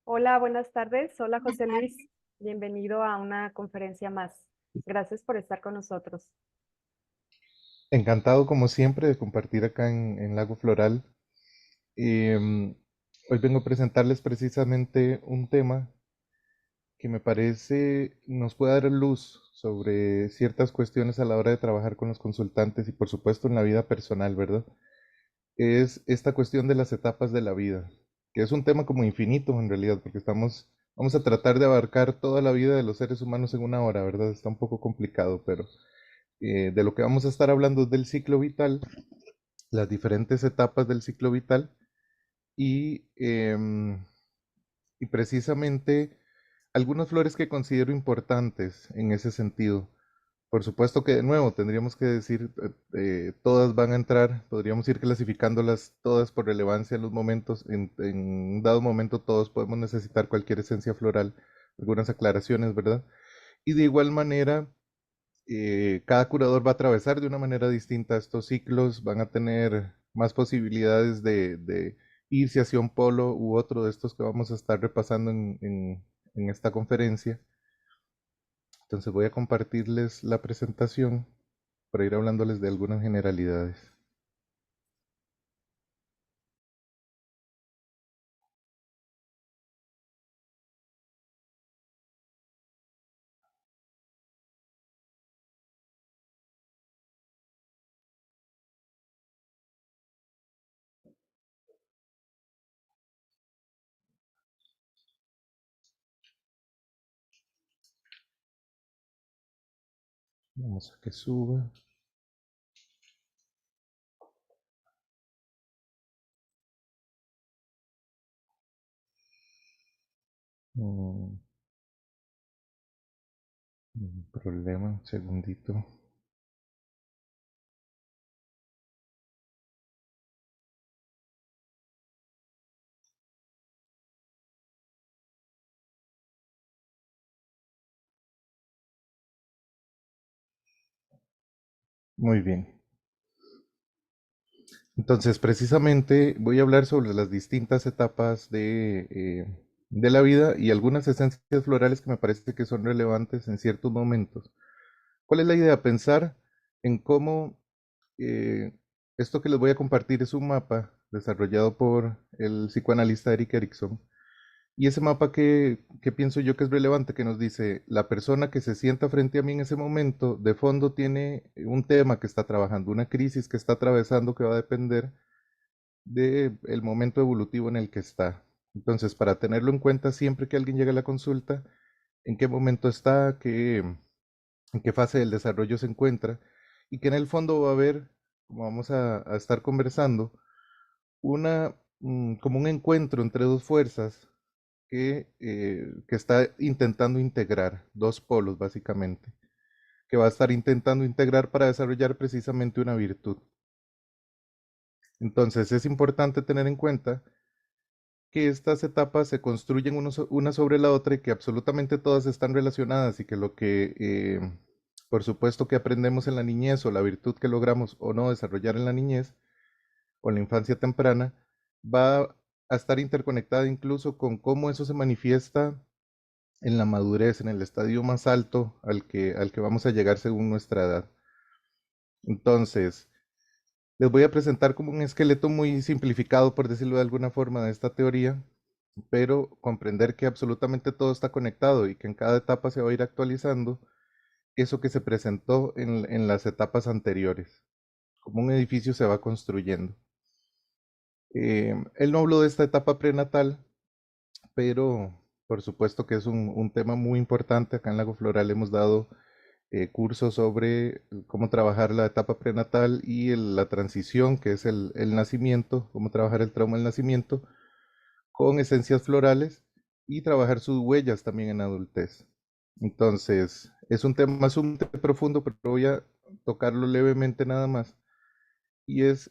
Hola, buenas tardes. Hola, José Luis. Bienvenido a una conferencia más. Gracias por estar con nosotros. Encantado como siempre de compartir acá en Lago Floral. Hoy vengo a presentarles precisamente un tema que me parece nos puede dar luz sobre ciertas cuestiones a la hora de trabajar con los consultantes y por supuesto en la vida personal, ¿verdad? Es esta cuestión de las etapas de la vida, que es un tema como infinito en realidad, porque vamos a tratar de abarcar toda la vida de los seres humanos en una hora, ¿verdad? Está un poco complicado, pero de lo que vamos a estar hablando es del ciclo vital, las diferentes etapas del ciclo vital y, y precisamente algunas flores que considero importantes en ese sentido. Por supuesto que de nuevo tendríamos que decir, todas van a entrar, podríamos ir clasificándolas todas por relevancia en los momentos, en un dado momento todos podemos necesitar cualquier esencia floral, algunas aclaraciones, ¿verdad? Y de igual manera, cada curador va a atravesar de una manera distinta estos ciclos, van a tener más posibilidades de irse hacia un polo u otro de estos que vamos a estar repasando en esta conferencia. Entonces voy a compartirles la presentación para ir hablándoles de algunas generalidades. Vamos a que suba. Mm, problema, un segundito. Muy bien. Entonces, precisamente voy a hablar sobre las distintas etapas de la vida y algunas esencias florales que me parece que son relevantes en ciertos momentos. ¿Cuál es la idea? Pensar en cómo eh, esto que les voy a compartir es un mapa desarrollado por el psicoanalista Erik Erikson. Y ese mapa que pienso yo que es relevante, que nos dice, la persona que se sienta frente a mí en ese momento, de fondo tiene un tema que está trabajando, una crisis que está atravesando que va a depender del momento evolutivo en el que está. Entonces, para tenerlo en cuenta siempre que alguien llegue a la consulta, en qué momento está, en qué fase del desarrollo se encuentra, y que en el fondo va a haber, como vamos a estar conversando, como un encuentro entre dos fuerzas que está intentando integrar, dos polos básicamente, que va a estar intentando integrar para desarrollar precisamente una virtud. Entonces es importante tener en cuenta que estas etapas se construyen una sobre la otra y que absolutamente todas están relacionadas y que lo que, por supuesto que aprendemos en la niñez o la virtud que logramos o no desarrollar en la niñez o en la infancia temprana, va a estar interconectada incluso con cómo eso se manifiesta en la madurez, en el estadio más alto al que vamos a llegar según nuestra edad. Entonces, les voy a presentar como un esqueleto muy simplificado, por decirlo de alguna forma, de esta teoría, pero comprender que absolutamente todo está conectado y que en cada etapa se va a ir actualizando eso que se presentó en las etapas anteriores, como un edificio se va construyendo. Él no habló de esta etapa prenatal, pero por supuesto que es un tema muy importante. Acá en Lago Floral hemos dado cursos sobre cómo trabajar la etapa prenatal y la transición, que es el nacimiento, cómo trabajar el trauma del nacimiento con esencias florales y trabajar sus huellas también en adultez. Entonces, es un tema sumamente profundo, pero voy a tocarlo levemente nada más. Y es,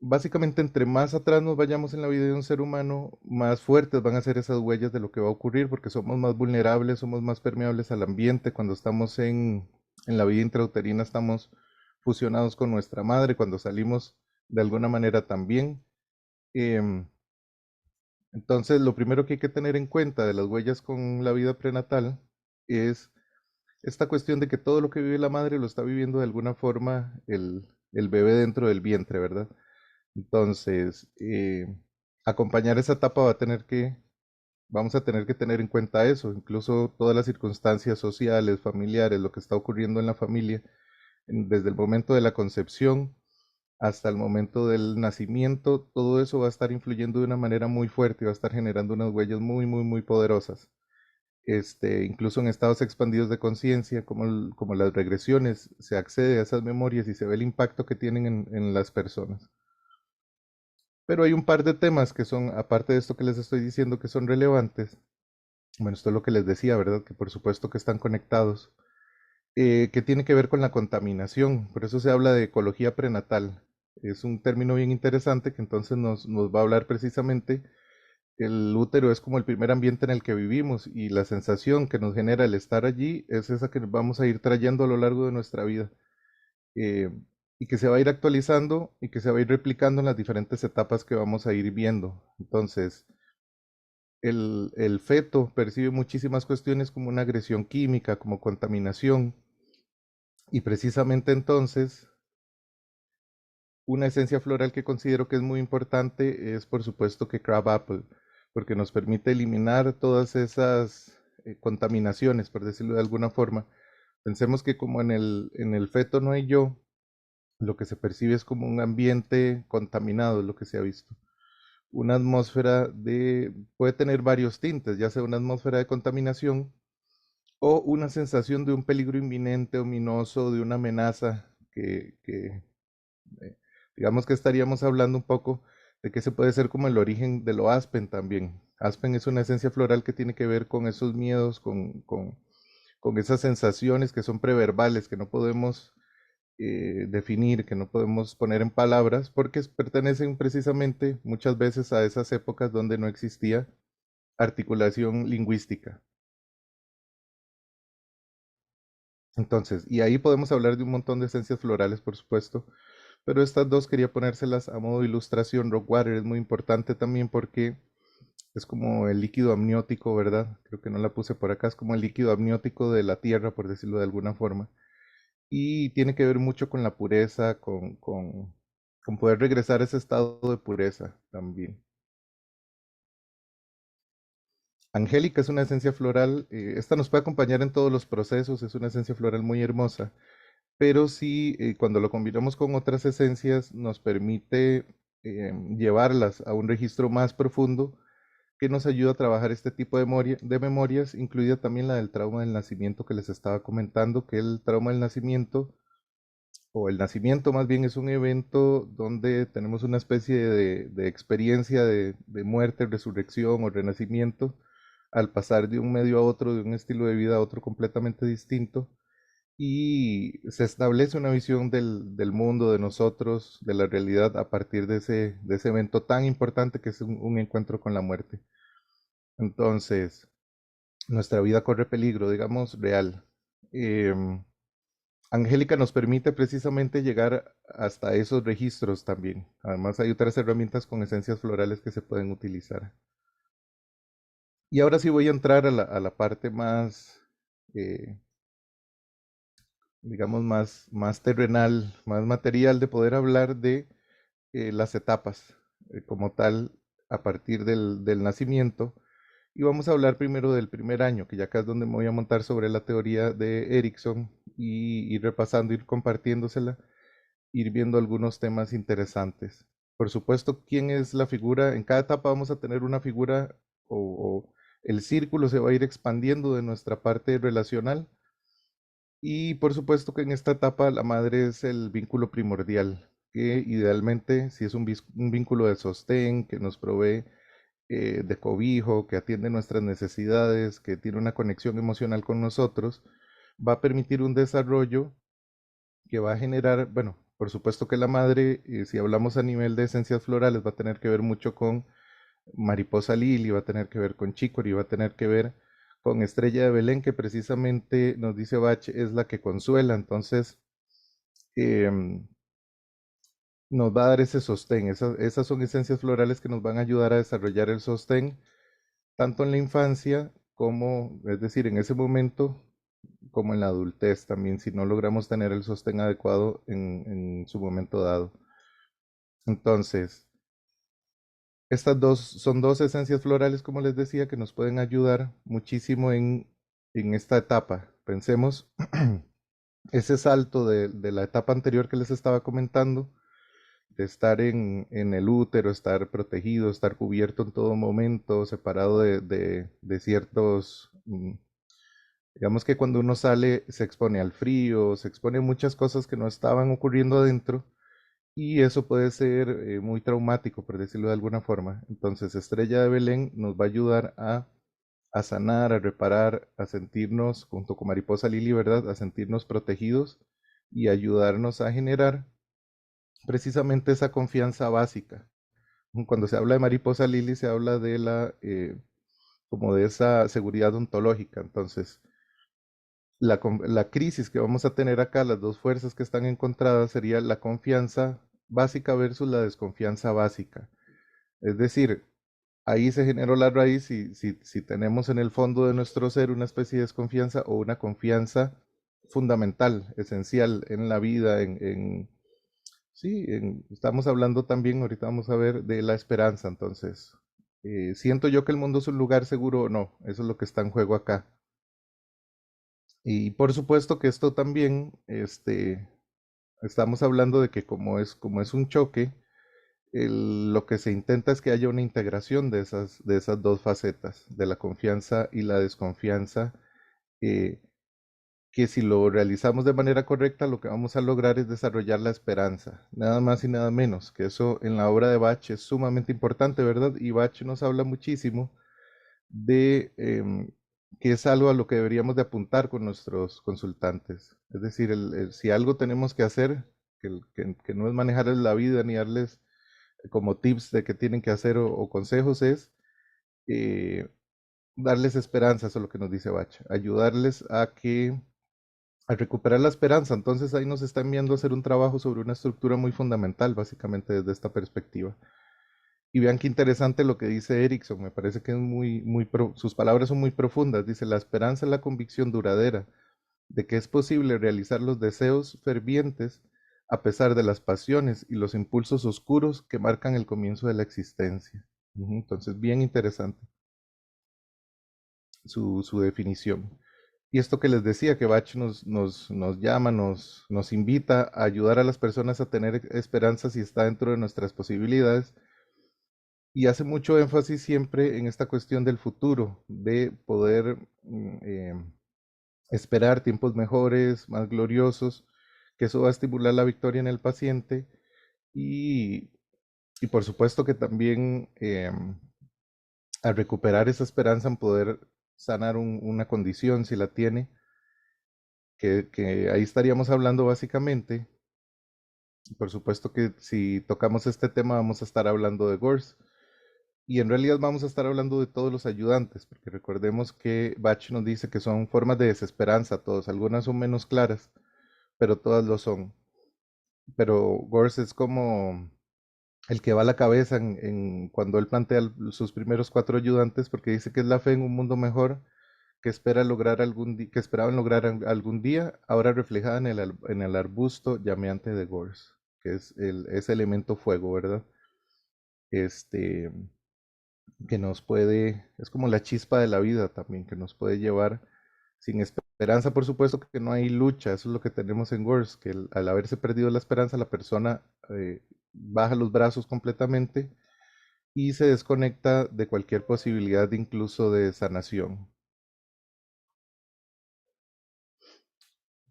básicamente, entre más atrás nos vayamos en la vida de un ser humano, más fuertes van a ser esas huellas de lo que va a ocurrir, porque somos más vulnerables, somos más permeables al ambiente. Cuando estamos en la vida intrauterina, estamos fusionados con nuestra madre, cuando salimos de alguna manera también. Em, Entonces, lo primero que hay que tener en cuenta de las huellas con la vida prenatal es esta cuestión de que todo lo que vive la madre lo está viviendo de alguna forma el bebé dentro del vientre, ¿verdad? Entonces, acompañar esa etapa vamos a tener que tener en cuenta eso, incluso todas las circunstancias sociales, familiares, lo que está ocurriendo en la familia, desde el momento de la concepción hasta el momento del nacimiento, todo eso va a estar influyendo de una manera muy fuerte y va a estar generando unas huellas muy, muy, muy poderosas. Incluso en estados expandidos de conciencia, como las regresiones, se accede a esas memorias y se ve el impacto que tienen en las personas. Pero hay un par de temas que son, aparte de esto que les estoy diciendo, que son relevantes. Bueno, esto es lo que les decía, ¿verdad? Que por supuesto que están conectados, que tiene que ver con la contaminación. Por eso se habla de ecología prenatal. Es un término bien interesante que entonces nos va a hablar precisamente. El útero es como el primer ambiente en el que vivimos y la sensación que nos genera el estar allí es esa que vamos a ir trayendo a lo largo de nuestra vida, eh, y que se va a ir actualizando y que se va a ir replicando en las diferentes etapas que vamos a ir viendo. Entonces, el feto percibe muchísimas cuestiones como una agresión química, como contaminación, y precisamente entonces una esencia floral que considero que es muy importante es por supuesto que Crab Apple, porque nos permite eliminar todas esas contaminaciones, por decirlo de alguna forma. Pensemos que como en el feto no hay yo, lo que se percibe es como un ambiente contaminado, es lo que se ha visto. Una atmósfera puede tener varios tintes, ya sea una atmósfera de contaminación o una sensación de un peligro inminente, ominoso, de una amenaza que eh, digamos que estaríamos hablando un poco de que ese puede ser como el origen de lo aspen también. Aspen es una esencia floral que tiene que ver con esos miedos, con esas sensaciones que son preverbales, que no podemos definir, que no podemos poner en palabras, porque pertenecen precisamente muchas veces a esas épocas donde no existía articulación lingüística. Entonces, y ahí podemos hablar de un montón de esencias florales, por supuesto, pero estas dos quería ponérselas a modo de ilustración. Rockwater es muy importante también porque es como el líquido amniótico, ¿verdad? Creo que no la puse por acá, es como el líquido amniótico de la tierra, por decirlo de alguna forma. Y tiene que ver mucho con la pureza, con poder regresar a ese estado de pureza también. Angélica es una esencia floral, esta nos puede acompañar en todos los procesos, es una esencia floral muy hermosa, pero sí, cuando lo combinamos con otras esencias, nos permite llevarlas a un registro más profundo que nos ayuda a trabajar este tipo de memorias, incluida también la del trauma del nacimiento que les estaba comentando, que el trauma del nacimiento, o el nacimiento más bien, es un evento donde tenemos una especie de experiencia de muerte, resurrección o renacimiento al pasar de un medio a otro, de un estilo de vida a otro completamente distinto, y se establece una visión del mundo, de nosotros, de la realidad a partir de ese evento tan importante que es un encuentro con la muerte. Entonces, nuestra vida corre peligro, digamos, real. Em, Angélica nos permite precisamente llegar hasta esos registros también. Además, hay otras herramientas con esencias florales que se pueden utilizar. Y ahora sí voy a entrar a la parte más, eh, digamos, más terrenal, más material de poder hablar de las etapas como tal a partir del nacimiento. Y vamos a hablar primero del primer año, que ya acá es donde me voy a montar sobre la teoría de Erickson y ir repasando, ir compartiéndosela, ir viendo algunos temas interesantes. Por supuesto, ¿quién es la figura? En cada etapa vamos a tener una figura o el círculo se va a ir expandiendo de nuestra parte relacional. Y por supuesto que en esta etapa la madre es el vínculo primordial, que idealmente si es un vínculo de sostén, que nos provee de cobijo, que atiende nuestras necesidades, que tiene una conexión emocional con nosotros, va a permitir un desarrollo que va a generar, bueno, por supuesto que la madre, si hablamos a nivel de esencias florales, va a tener que ver mucho con mariposa lili, va a tener que ver con chicory, va a tener que ver con estrella de Belén, que precisamente nos dice Bach es la que consuela. Entonces, em, nos va a dar ese sostén. Esas son esencias florales que nos van a ayudar a desarrollar el sostén, tanto en la infancia como, es decir, en ese momento, como en la adultez también, si no logramos tener el sostén adecuado en su momento dado. Entonces, estas dos son dos esencias florales, como les decía, que nos pueden ayudar muchísimo en esta etapa. Pensemos ese salto de la etapa anterior que les estaba comentando, de estar en el útero, estar protegido, estar cubierto en todo momento, separado de ciertos, digamos que cuando uno sale se expone al frío, se expone a muchas cosas que no estaban ocurriendo adentro y eso puede ser muy traumático, por decirlo de alguna forma. Entonces, Estrella de Belén nos va a ayudar a sanar, a reparar, a sentirnos, junto con Mariposa Lili, ¿verdad? A sentirnos protegidos y ayudarnos a generar precisamente esa confianza básica. Cuando se habla de Mariposa Lili, se habla de como de esa seguridad ontológica. Entonces, la crisis que vamos a tener acá, las dos fuerzas que están encontradas, sería la confianza básica versus la desconfianza básica. Es decir, ahí se generó la raíz y si tenemos en el fondo de nuestro ser una especie de desconfianza o una confianza fundamental, esencial en la vida, sí, estamos hablando también, ahorita vamos a ver, de la esperanza. Entonces, ¿siento yo que el mundo es un lugar seguro o no? Eso es lo que está en juego acá. Y por supuesto que esto también, estamos hablando de que como es un choque, lo que se intenta es que haya una integración de esas dos facetas, de la confianza y la desconfianza, eh, que si lo realizamos de manera correcta, lo que vamos a lograr es desarrollar la esperanza, nada más y nada menos, que eso en la obra de Bach es sumamente importante, ¿verdad? Y Bach nos habla muchísimo de que es algo a lo que deberíamos de apuntar con nuestros consultantes. Es decir, si algo tenemos que hacer, que no es manejarles la vida ni darles como tips de qué tienen que hacer o consejos, es eh, darles esperanza, eso es lo que nos dice Bach, ayudarles a recuperar la esperanza. Entonces ahí nos está enviando a hacer un trabajo sobre una estructura muy fundamental, básicamente desde esta perspectiva. Y vean qué interesante lo que dice Erickson, me parece que es sus palabras son muy profundas. Dice, la esperanza es la convicción duradera de que es posible realizar los deseos fervientes a pesar de las pasiones y los impulsos oscuros que marcan el comienzo de la existencia. Entonces, bien interesante su definición. Y esto que les decía, que Bach nos llama, nos invita a ayudar a las personas a tener esperanza si está dentro de nuestras posibilidades y hace mucho énfasis siempre en esta cuestión del futuro, de poder esperar tiempos mejores, más gloriosos, que eso va a estimular la victoria en el paciente y, y por supuesto que también a recuperar esa esperanza en poder sanar una condición si la tiene, que ahí estaríamos hablando básicamente. Por supuesto que si tocamos este tema vamos a estar hablando de GORS. Y en realidad vamos a estar hablando de todos los ayudantes, porque recordemos que Bach nos dice que son formas de desesperanza todos, algunas son menos claras, pero todas lo son. Pero Gors es como el que va a la cabeza cuando él plantea sus primeros cuatro ayudantes, porque dice que es la fe en un mundo mejor que espera lograr que esperaban lograr algún día, ahora reflejada en el arbusto llameante de Gors, que es ese elemento fuego, ¿verdad? Este, que nos puede, es como la chispa de la vida también, que nos puede llevar sin esperanza, por supuesto que no hay lucha, eso es lo que tenemos en Words, que al haberse perdido la esperanza, la persona baja los brazos completamente y se desconecta de cualquier posibilidad de incluso de sanación.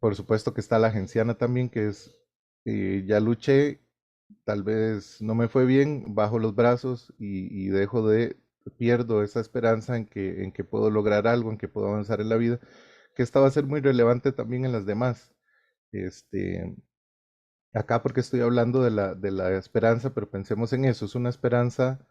Por supuesto que está la genciana también, que es, ya luché, tal vez no me fue bien, bajo los brazos y pierdo esa esperanza en que puedo lograr algo, en que puedo avanzar en la vida, que esta va a ser muy relevante también en las demás. Este, acá porque estoy hablando de la esperanza, pero pensemos en eso, es una esperanza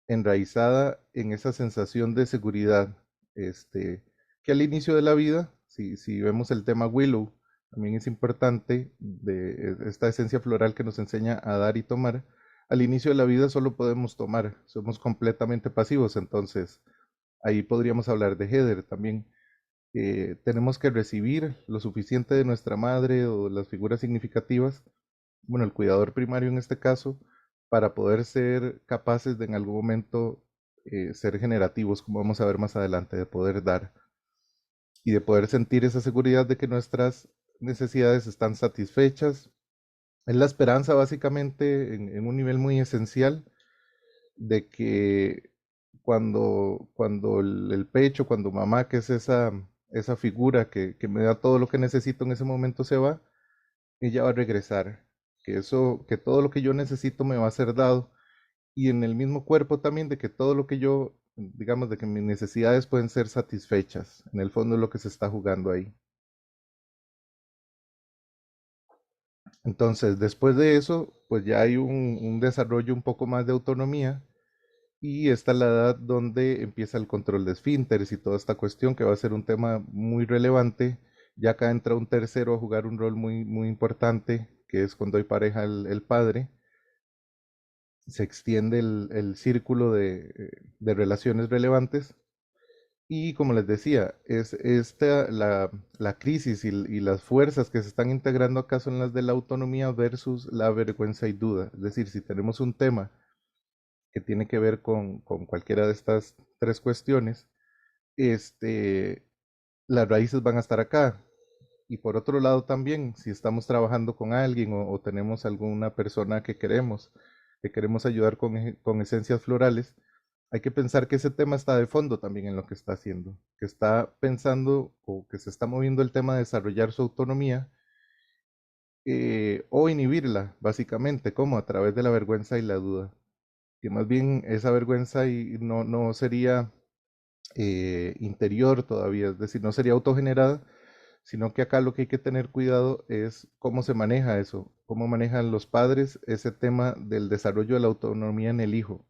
enraizada en esa sensación de seguridad, que al inicio de la vida, si vemos el tema Willow, también es importante de esta esencia floral que nos enseña a dar y tomar. Al inicio de la vida solo podemos tomar, somos completamente pasivos, entonces ahí podríamos hablar de Heather también. Tenemos que recibir lo suficiente de nuestra madre o las figuras significativas, bueno, el cuidador primario en este caso, para poder ser capaces de en algún momento ser generativos, como vamos a ver más adelante, de poder dar y de poder sentir esa seguridad de que nuestras necesidades están satisfechas. Es la esperanza básicamente en un nivel muy esencial de que cuando el pecho, cuando mamá, que es esa figura que me da todo lo que necesito en ese momento se va, ella va a regresar, que todo lo que yo necesito me va a ser dado, y en el mismo cuerpo también de que todo lo que yo, digamos, de que mis necesidades pueden ser satisfechas, en el fondo es lo que se está jugando ahí. Entonces, después de eso, pues ya hay un desarrollo un poco más de autonomía. Y esta es la edad donde empieza el control de esfínteres y toda esta cuestión que va a ser un tema muy relevante. Ya acá entra un tercero a jugar un rol muy importante, que es cuando hay pareja el padre. Se extiende el círculo de relaciones relevantes. Y como les decía, es esta la crisis y las fuerzas que se están integrando acá son las de la autonomía versus la vergüenza y duda. Es decir, si tenemos un tema que tiene que ver con cualquiera de estas tres cuestiones, este, las raíces van a estar acá. Y por otro lado también, si estamos trabajando con alguien o tenemos alguna persona que queremos ayudar con esencias florales, hay que pensar que ese tema está de fondo también en lo que está haciendo, que está pensando o que se está moviendo el tema de desarrollar su autonomía o inhibirla, básicamente, como a través de la vergüenza y la duda. Que más bien esa vergüenza y no sería interior todavía, es decir, no sería autogenerada, sino que acá lo que hay que tener cuidado es cómo se maneja eso, cómo manejan los padres ese tema del desarrollo de la autonomía en el hijo.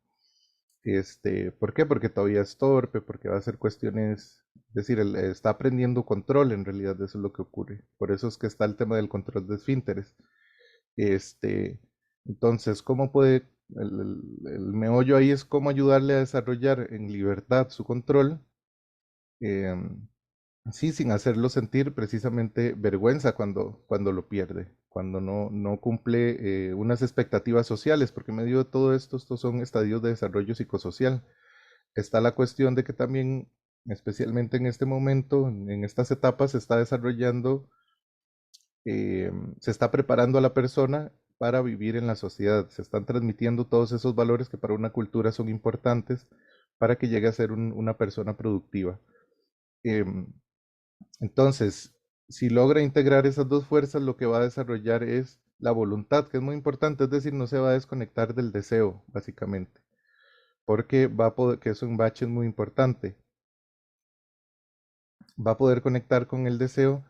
¿Por qué? Porque todavía es torpe, porque va a ser cuestiones, es decir, él está aprendiendo control en realidad, eso es lo que ocurre. Por eso es que está el tema del control de esfínteres. Este, entonces, ¿cómo puede, el meollo ahí es cómo ayudarle a desarrollar en libertad su control? em, Sí, sin hacerlo sentir precisamente vergüenza cuando lo pierde, cuando no cumple unas expectativas sociales, porque en medio de todo esto, estos son estadios de desarrollo psicosocial. Está la cuestión de que también, especialmente en este momento, en estas etapas, se está desarrollando, se está preparando a la persona para vivir en la sociedad. Se están transmitiendo todos esos valores que para una cultura son importantes para que llegue a ser una persona productiva. Em, entonces, si logra integrar esas dos fuerzas, lo que va a desarrollar es la voluntad, que es muy importante, es decir, no se va a desconectar del deseo, básicamente, porque va a poder, que es un bache muy importante, va a poder conectar con el deseo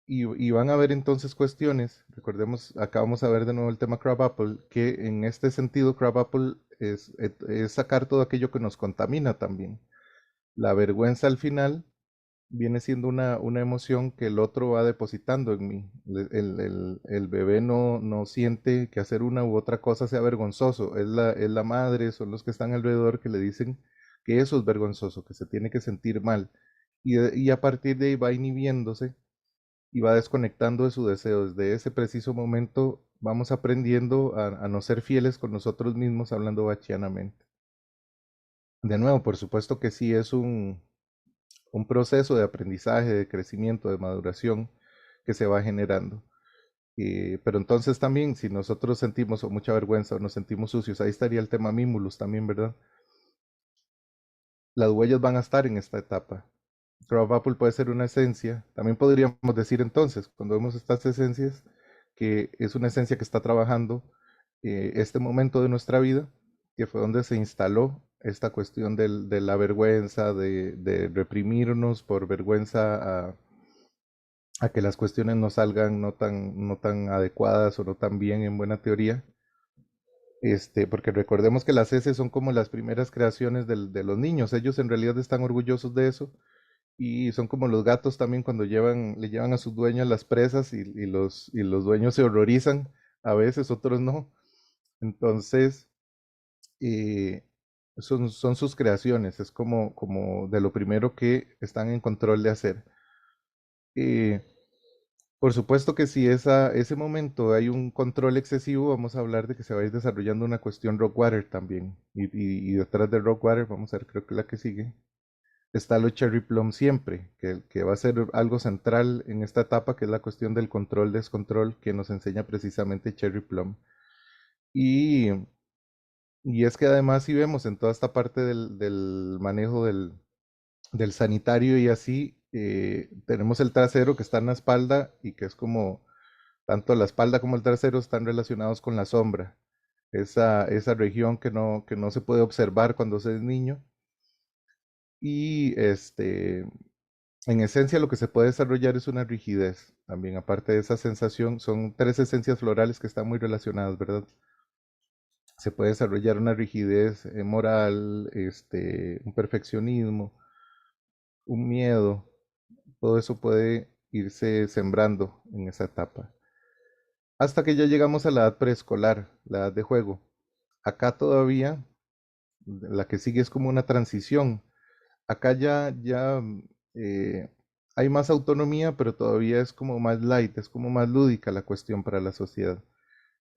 y van a haber entonces cuestiones, recordemos, acá vamos a ver de nuevo el tema Crab Apple, que en este sentido Crab Apple es sacar todo aquello que nos contamina también. La vergüenza al final viene siendo una emoción que el otro va depositando en mí. El bebé no siente que hacer una u otra cosa sea vergonzoso. Es la madre, son los que están alrededor que le dicen que eso es vergonzoso, que se tiene que sentir mal. Y a partir de ahí va inhibiéndose y va desconectando de su deseo. Desde ese preciso momento vamos aprendiendo a no ser fieles con nosotros mismos, hablando bachianamente. De nuevo, por supuesto que sí es un proceso de aprendizaje, de crecimiento, de maduración que se va generando. Pero entonces también, si nosotros sentimos mucha vergüenza o nos sentimos sucios, ahí estaría el tema Mimulus también, ¿verdad? Las huellas van a estar en esta etapa. Crab Apple puede ser una esencia. También podríamos decir entonces, cuando vemos estas esencias, que es una esencia que está trabajando este momento de nuestra vida, que fue donde se instaló esta cuestión de la vergüenza, de reprimirnos por vergüenza a que las cuestiones no salgan no tan adecuadas o no tan bien en buena teoría. Porque recordemos que las heces son como las primeras creaciones de los niños. Ellos en realidad están orgullosos de eso Y son como los gatos también cuando le llevan a sus dueños las presas y los dueños se horrorizan, a veces otros no. Entonces, eh, son sus creaciones, es como de lo primero que están en control de hacer. Eh, por supuesto que si ese momento hay un control excesivo, vamos a hablar de que se va a ir desarrollando una cuestión Rockwater también. Y detrás de Rockwater, vamos a ver, creo que la que sigue, está lo Cherry Plum siempre, que va a ser algo central en esta etapa, que es la cuestión del control-descontrol que nos enseña precisamente Cherry Plum. Y, y es que además si vemos en toda esta parte del manejo del sanitario y así, tenemos el trasero que está en la espalda y que es como tanto la espalda como el trasero están relacionados con la sombra, esa región que no se puede observar cuando se es niño. Y en esencia lo que se puede desarrollar es una rigidez. También, aparte de esa sensación, son tres esencias florales que están muy relacionadas, ¿verdad? Se puede desarrollar una rigidez moral, un perfeccionismo, un miedo. Todo eso puede irse sembrando en esa etapa. Hasta que ya llegamos a la edad preescolar, la edad de juego. Acá todavía, la que sigue es como una transición. Acá eh, hay más autonomía, pero todavía es como más light, es como más lúdica la cuestión para la sociedad.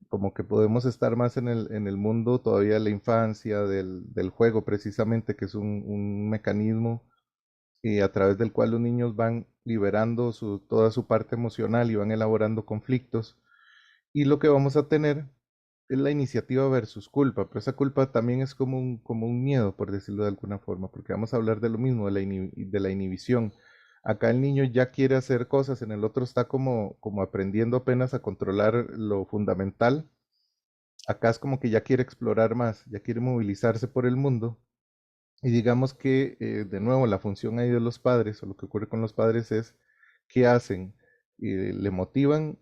Como que podemos estar más en el mundo todavía de la infancia, del juego precisamente, que es un mecanismo a través del cual los niños van liberando toda su parte emocional y van elaborando conflictos. Y lo que vamos a tener es la iniciativa versus culpa, pero esa culpa también es como un miedo, por decirlo de alguna forma, porque vamos a hablar de lo mismo, de la inhibición. Acá el niño ya quiere hacer cosas, en el otro está como aprendiendo apenas a controlar lo fundamental. Acá es como que ya quiere explorar más, ya quiere movilizarse por el mundo. Y digamos que, de nuevo, la función ahí de los padres, o lo que ocurre con los padres es, ¿qué hacen? ¿Le motivan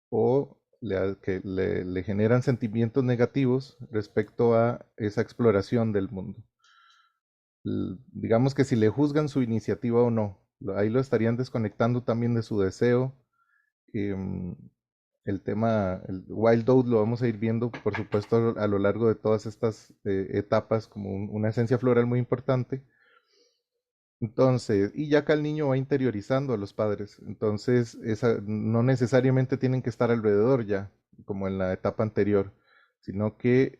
o le generan sentimientos negativos respecto a esa exploración del mundo? Digamos que si le juzgan su iniciativa o no, ahí lo estarían desconectando también de su deseo. em, el tema, el Wild Oat lo vamos a ir viendo, por supuesto, a lo largo de todas estas etapas como una esencia floral muy importante. Entonces, y ya acá el niño va interiorizando a los padres, entonces no necesariamente tienen que estar alrededor ya, como en la etapa anterior, sino que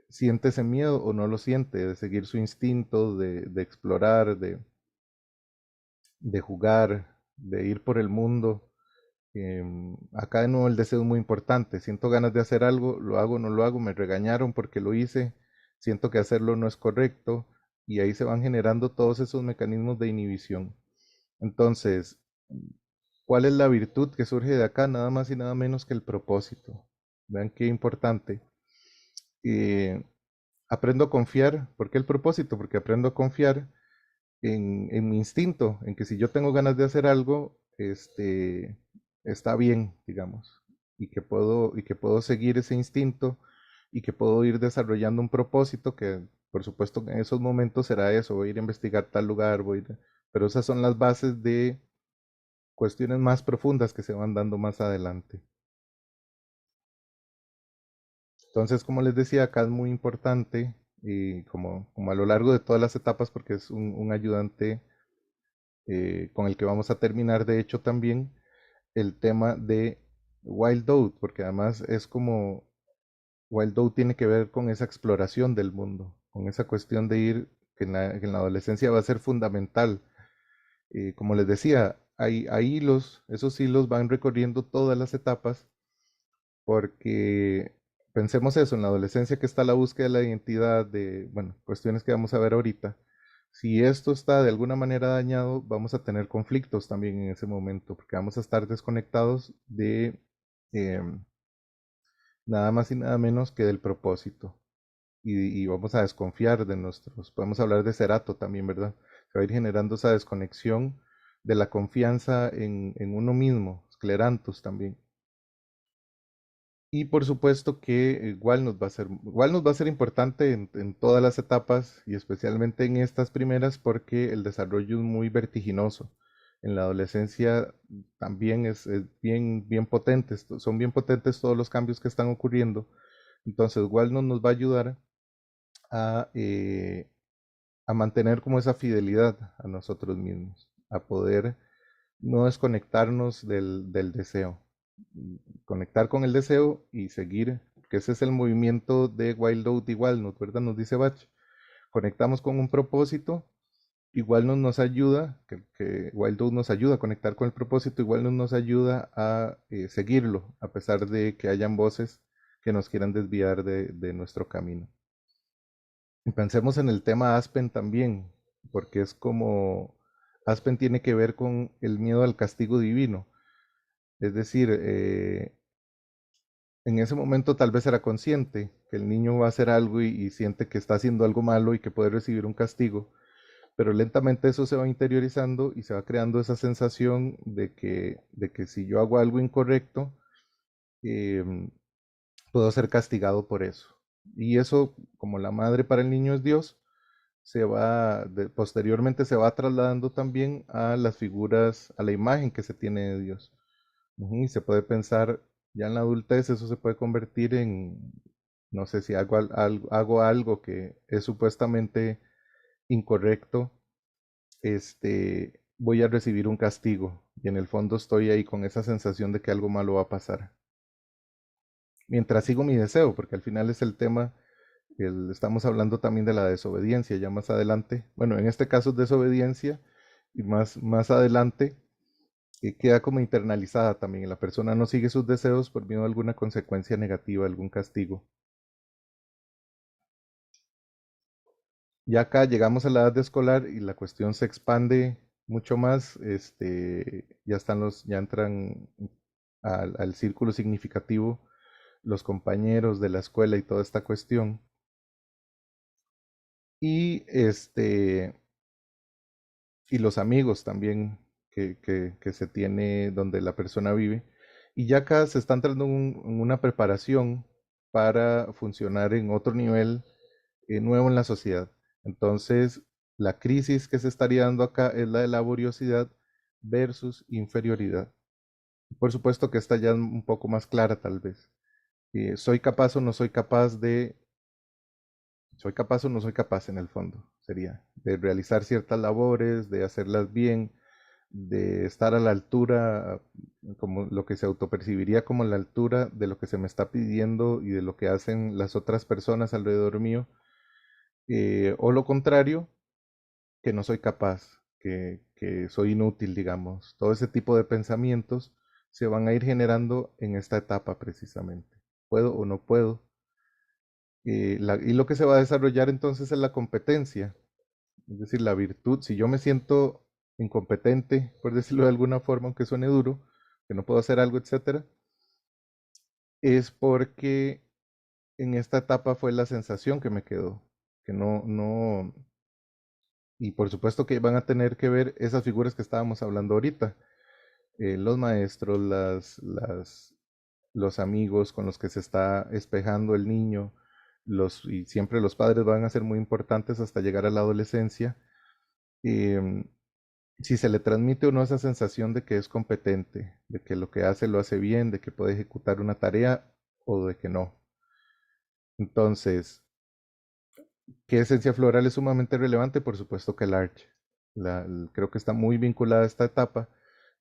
siente ese miedo o no lo siente, de seguir su instinto, de explorar, de jugar, de ir por el mundo. Acá de nuevo el deseo es muy importante, siento ganas de hacer algo, lo hago, no lo hago, me regañaron porque lo hice, siento que hacerlo no es correcto y ahí se van generando todos esos mecanismos de inhibición. Entonces, ¿cuál es la virtud que surge de acá? Nada más y nada menos que el propósito. Vean qué importante. Eh, Aprendo a confiar. ¿Por qué el propósito? Porque aprendo a confiar en mi instinto, en que si yo tengo ganas de hacer algo, está bien, digamos, y que puedo seguir ese instinto y que puedo ir desarrollando un propósito que, por supuesto, en esos momentos será eso, voy a ir a investigar tal lugar, pero esas son las bases de cuestiones más profundas que se van dando más adelante. Entonces, como les decía, acá es muy importante y como a lo largo de todas las etapas, porque es un ayudante con el que vamos a terminar, de hecho, también el tema de Wild Oat, porque además es como Wild Oat tiene que ver con esa exploración del mundo, con esa cuestión de ir, que en la adolescencia va a ser fundamental. Como les decía, hay hilos, esos hilos van recorriendo todas las etapas, porque pensemos eso, en la adolescencia que está la búsqueda de la identidad, de, bueno, cuestiones que vamos a ver ahorita. Si esto está de alguna manera dañado, vamos a tener conflictos también en ese momento, porque vamos a estar desconectados de em, nada más y nada menos que del propósito. Y vamos a desconfiar de nuestros, podemos hablar de cerato también, ¿verdad? Se va a ir generando esa desconexión de la confianza en uno mismo, esclerantos también. Y por supuesto que igual nos va a ser importante en todas las etapas y especialmente en estas primeras porque el desarrollo es muy vertiginoso. En la adolescencia también es bien potente, son bien potentes todos los cambios que están ocurriendo. Entonces, igual nos va a ayudar a, a mantener como esa fidelidad a nosotros mismos, a poder no desconectarnos del deseo, conectar con el deseo y seguir, que ese es el movimiento de Wild Out igual, ¿verdad? Nos dice Bach, conectamos con un propósito, igual nos ayuda, que Wild Out nos ayuda a conectar con el propósito, igual nos ayuda a seguirlo, a pesar de que hayan voces que nos quieran desviar de nuestro camino. Y pensemos en el tema Aspen también, porque es como Aspen tiene que ver con el miedo al castigo divino. Es decir, en ese momento tal vez era consciente que el niño va a hacer algo y siente que está haciendo algo malo y que puede recibir un castigo, pero lentamente eso se va interiorizando y se va creando esa sensación de que si yo hago algo incorrecto, em, puedo ser castigado por eso. Y eso, como la madre para el niño es Dios, posteriormente se va trasladando también a las figuras, a la imagen que se tiene de Dios. Ujú. Y se puede pensar, ya en la adultez, eso se puede convertir en, no sé si hago algo que es supuestamente incorrecto, voy a recibir un castigo. Y en el fondo estoy ahí con esa sensación de que algo malo va a pasar. Mientras sigo mi deseo, porque al final es el tema, estamos hablando también de la desobediencia, ya más adelante. Bueno, en este caso es desobediencia, y más adelante queda como internalizada también. La persona no sigue sus deseos por miedo a alguna consecuencia negativa, algún castigo. Ya acá llegamos a la edad de escolar y la cuestión se expande mucho más. Ya entran al círculo significativo los compañeros de la escuela y toda esta cuestión. Y y los amigos también que se tiene donde la persona vive. Y ya acá se está entrando en una preparación para funcionar en otro nivel nuevo en la sociedad. Entonces, la crisis que se estaría dando acá es la de laboriosidad versus inferioridad. Por supuesto que esta ya es un poco más clara tal vez. ¿Soy capaz o no soy capaz de soy capaz o no soy capaz en el fondo? Sería de realizar ciertas labores, de hacerlas bien, de estar a la altura, como lo que se autopercibiría como la altura de lo que se me está pidiendo y de lo que hacen las otras personas alrededor mío, o lo contrario, que no soy capaz, que soy inútil, digamos. Todo ese tipo de pensamientos se van a ir generando en esta etapa precisamente. ¿Puedo o no puedo? Y lo que se va a desarrollar entonces es la competencia, es decir, la virtud. Si yo me siento incompetente, por decirlo de alguna forma, aunque suene duro, que no puedo hacer algo, etcétera, es porque en esta etapa fue la sensación que me quedó, que no, y por supuesto que van a tener que ver esas figuras que estábamos hablando ahorita, los maestros, los amigos con los que se está espejando el niño, y siempre los padres van a ser muy importantes hasta llegar a la adolescencia. em, si se le transmite o no esa sensación de que es competente, de que lo que hace lo hace bien, de que puede ejecutar una tarea o de que no. Entonces, ¿qué esencia floral es sumamente relevante? Por supuesto que el arch. Creo que está muy vinculada a esta etapa.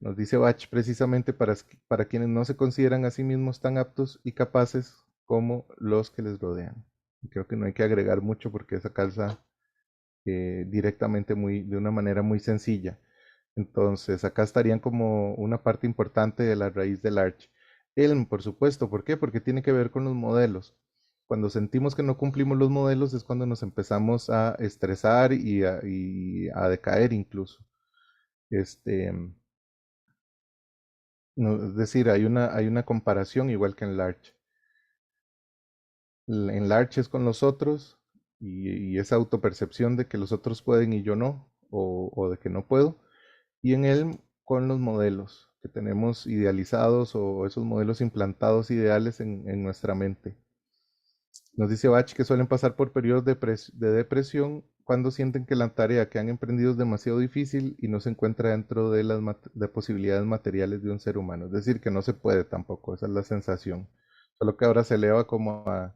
Nos dice Bach precisamente para quienes no se consideran a sí mismos tan aptos y capaces como los que les rodean. Y creo que no hay que agregar mucho porque esa calza directamente de una manera muy sencilla. Entonces, acá estarían como una parte importante de la raíz del arch. Elm, por supuesto, ¿por qué? Porque tiene que ver con los modelos. Cuando sentimos que no cumplimos los modelos es cuando nos empezamos a estresar y a decaer incluso. Este, es decir, hay una comparación igual que en Larch. En Larch es con los otros y esa autopercepción de que los otros pueden y yo no, o de que no puedo. Y en Elm con los modelos. que tenemos idealizados o esos modelos implantados ideales en nuestra mente. Nos dice Bach que suelen pasar por periodos de depresión cuando sienten que la tarea que han emprendido es demasiado difícil y no se encuentra dentro de las de posibilidades materiales de un ser humano. Es decir, que no se puede tampoco, esa es la sensación. Solo que ahora se eleva como a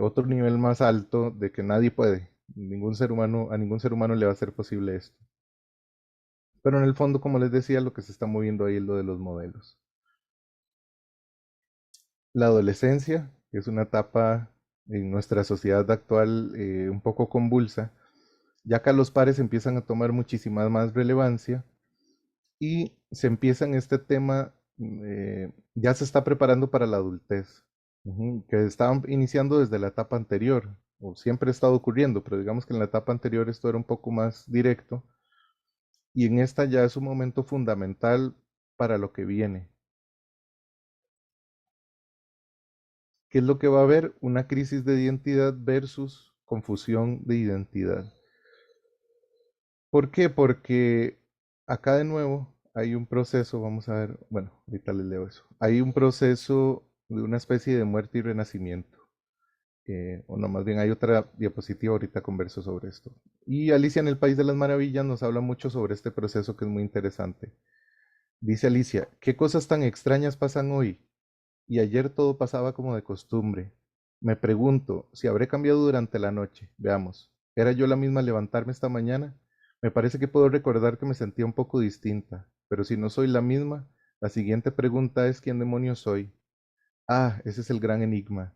otro nivel más alto de que nadie puede. Ningún ser humano, a ningún ser humano le va a ser posible esto. Pero en el fondo, como les decía, lo que se está moviendo ahí es lo de los modelos. La adolescencia, que es una etapa en nuestra sociedad actual un poco convulsa, ya que los pares empiezan a tomar muchísima más relevancia y se empieza en este tema, ya se está preparando para la adultez, que estaban iniciando desde la etapa anterior, o siempre ha estado ocurriendo, pero digamos que en la etapa anterior esto era un poco más directo, y en esta ya es un momento fundamental para lo que viene. ¿Qué es lo que va a haber? Una crisis de identidad versus confusión de identidad. ¿Por qué? Porque acá de nuevo hay un proceso, vamos a ver, bueno, ahorita les leo eso. Hay un proceso de una especie de muerte y renacimiento. O no, más bien hay otra diapositiva, ahorita converso sobre esto. Y Alicia en el País de las Maravillas nos habla mucho sobre este proceso que es muy interesante. Dice Alicia, ¿qué cosas tan extrañas pasan hoy? Y ayer todo pasaba como de costumbre. Me pregunto si habré cambiado durante la noche. Veamos. ¿Era yo la misma al levantarme esta mañana? Me parece que puedo recordar que me sentía un poco distinta, pero si no soy la misma, la siguiente pregunta es ¿quién demonios soy? Ah, ese es el gran enigma.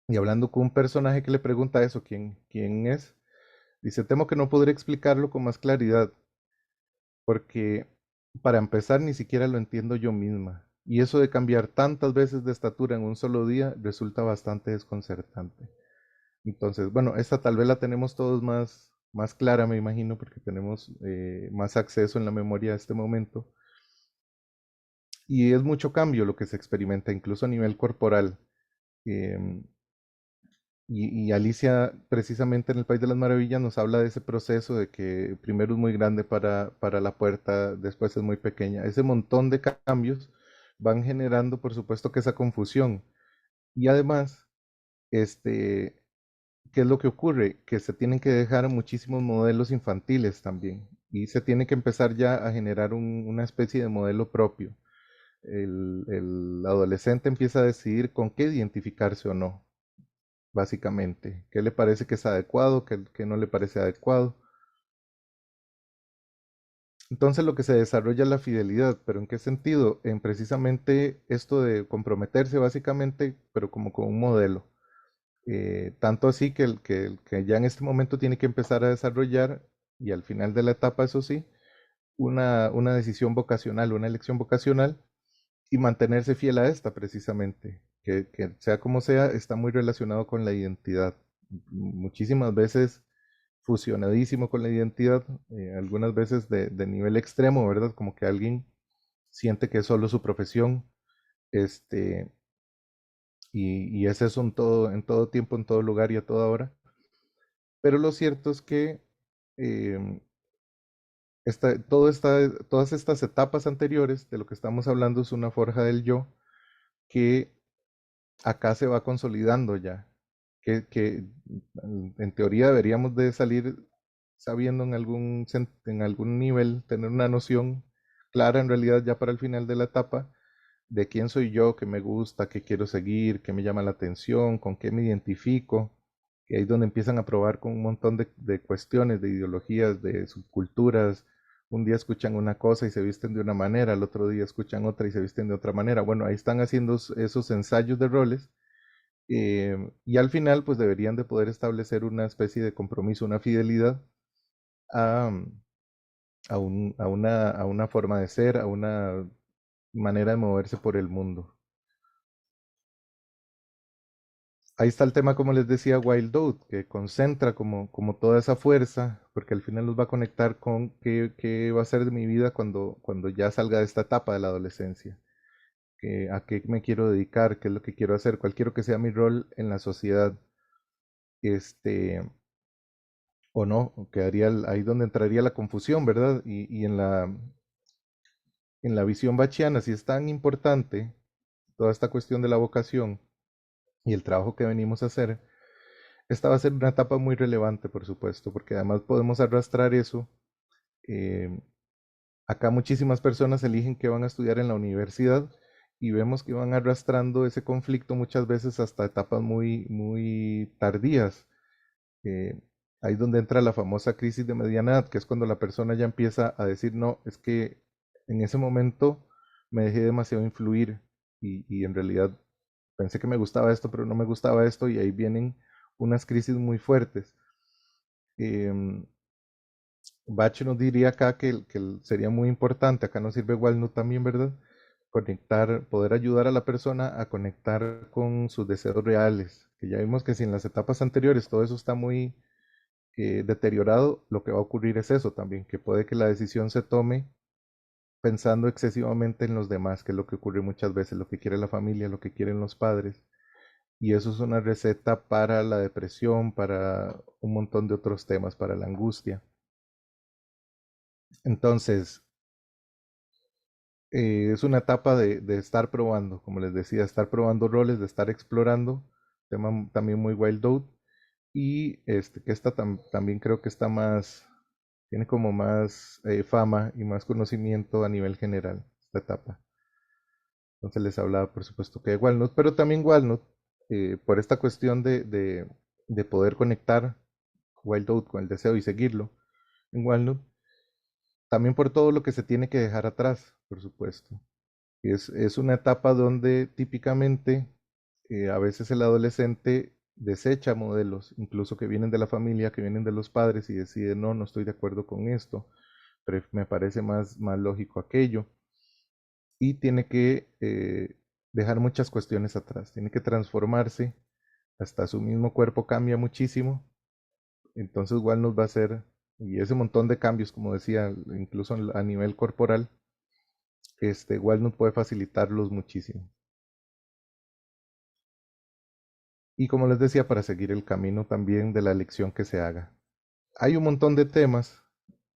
Y hablando con un personaje que le pregunta eso, ¿quién es? Dice, temo que no podré explicarlo con más claridad, porque para empezar ni siquiera lo entiendo yo misma. Y eso de cambiar tantas veces de estatura en un solo día resulta bastante desconcertante. Entonces, bueno, esta tal vez la tenemos todos más clara, me imagino, porque tenemos más acceso en la memoria a este momento. Y es mucho cambio lo que se experimenta, incluso a nivel corporal. Em, y Alicia, precisamente en el País de las Maravillas, nos habla de ese proceso de que primero es muy grande para la puerta, después es muy pequeña. Ese montón de cambios van generando, por supuesto, que esa confusión. Y además, este, ¿qué es lo que ocurre? Que se tienen que dejar muchísimos modelos infantiles también. Y se tiene que empezar ya a generar una especie de modelo propio. El adolescente empieza a decidir con qué identificarse o no, básicamente. ¿Qué le parece que es adecuado? ¿Qué no le parece adecuado? Entonces lo que se desarrolla es la fidelidad, pero ¿en qué sentido? En precisamente esto de comprometerse básicamente, pero como con un modelo. Tanto así que el que ya en este momento tiene que empezar a desarrollar, y al final de la etapa, eso sí, una decisión vocacional, una elección vocacional, y mantenerse fiel a esta precisamente, que sea como sea, está muy relacionado con la identidad. Muchísimas veces fusionadísimo con la identidad, algunas veces de nivel extremo, ¿verdad? Como que alguien siente que es solo su profesión, este, y es eso en todo tiempo, en todo lugar y a toda hora. Pero lo cierto es que em, todas estas etapas anteriores de lo que estamos hablando es una forja del yo que acá se va consolidando ya, que en teoría deberíamos de salir sabiendo en algún nivel, tener una noción clara en realidad ya para el final de la etapa de quién soy yo, qué me gusta, qué quiero seguir, qué me llama la atención, con qué me identifico, y ahí es donde empiezan a probar con un montón de cuestiones, de ideologías, de subculturas. Un día escuchan una cosa y se visten de una manera, al otro día escuchan otra y se visten de otra manera. Bueno, ahí están haciendo esos ensayos de roles y al final pues deberían de poder establecer una especie de compromiso, una fidelidad a, a una forma de ser, a una manera de moverse por el mundo. Ahí está el tema, como les decía, Wild Oat, que concentra como toda esa fuerza, porque al final nos va a conectar con qué va a ser de mi vida cuando ya salga de esta etapa de la adolescencia, a qué me quiero dedicar, qué es lo que quiero hacer, cuál quiero que sea mi rol en la sociedad, este, o no, quedaría ahí donde entraría la confusión, ¿verdad? Y en en la visión bachiana, si es tan importante toda esta cuestión de la vocación y el trabajo que venimos a hacer, esta va a ser una etapa muy relevante, por supuesto, porque además podemos arrastrar eso. eh, Acá muchísimas personas eligen que van a estudiar en la universidad y vemos que van arrastrando ese conflicto muchas veces hasta etapas muy, muy tardías. Eh, Ahí es donde entra la famosa crisis de mediana edad, que es cuando la persona ya empieza a decir, no, es que en ese momento me dejé demasiado influir y en realidad pensé que me gustaba esto, pero no me gustaba esto y ahí vienen unas crisis muy fuertes. Em, Bach nos diría acá que sería muy importante, acá nos sirve Walnut también, ¿verdad? Conectar, poder ayudar a la persona a conectar con sus deseos reales, que ya vimos que si en las etapas anteriores todo eso está muy deteriorado, lo que va a ocurrir es eso también, que puede que la decisión se tome pensando excesivamente en los demás, que es lo que ocurre muchas veces, lo que quiere la familia, lo que quieren los padres, y eso es una receta para la depresión, para un montón de otros temas, para la angustia. Entonces, es una etapa de estar probando, como les decía, estar probando roles, de estar explorando, tema también muy Wild Out, y que esta también creo que está más, tiene como más fama y más conocimiento a nivel general, esta etapa. Entonces les hablaba, por supuesto, que de Walnut, pero también Walnut, por esta cuestión de poder conectar Wild Out con el deseo y seguirlo en Walnut, también por todo lo que se tiene que dejar atrás, por supuesto. Es una etapa donde típicamente a veces el adolescente desecha modelos, incluso que vienen de la familia, que vienen de los padres y decide, no, no estoy de acuerdo con esto, pero me parece más lógico aquello. Y tiene que dejar muchas cuestiones atrás, tiene que transformarse, hasta su mismo cuerpo cambia muchísimo, entonces igual nos va a hacer, y ese montón de cambios, como decía, incluso a nivel corporal, igual nos puede facilitarlos muchísimo. Y como les decía, para seguir el camino también de la elección que se haga. Hay un montón de temas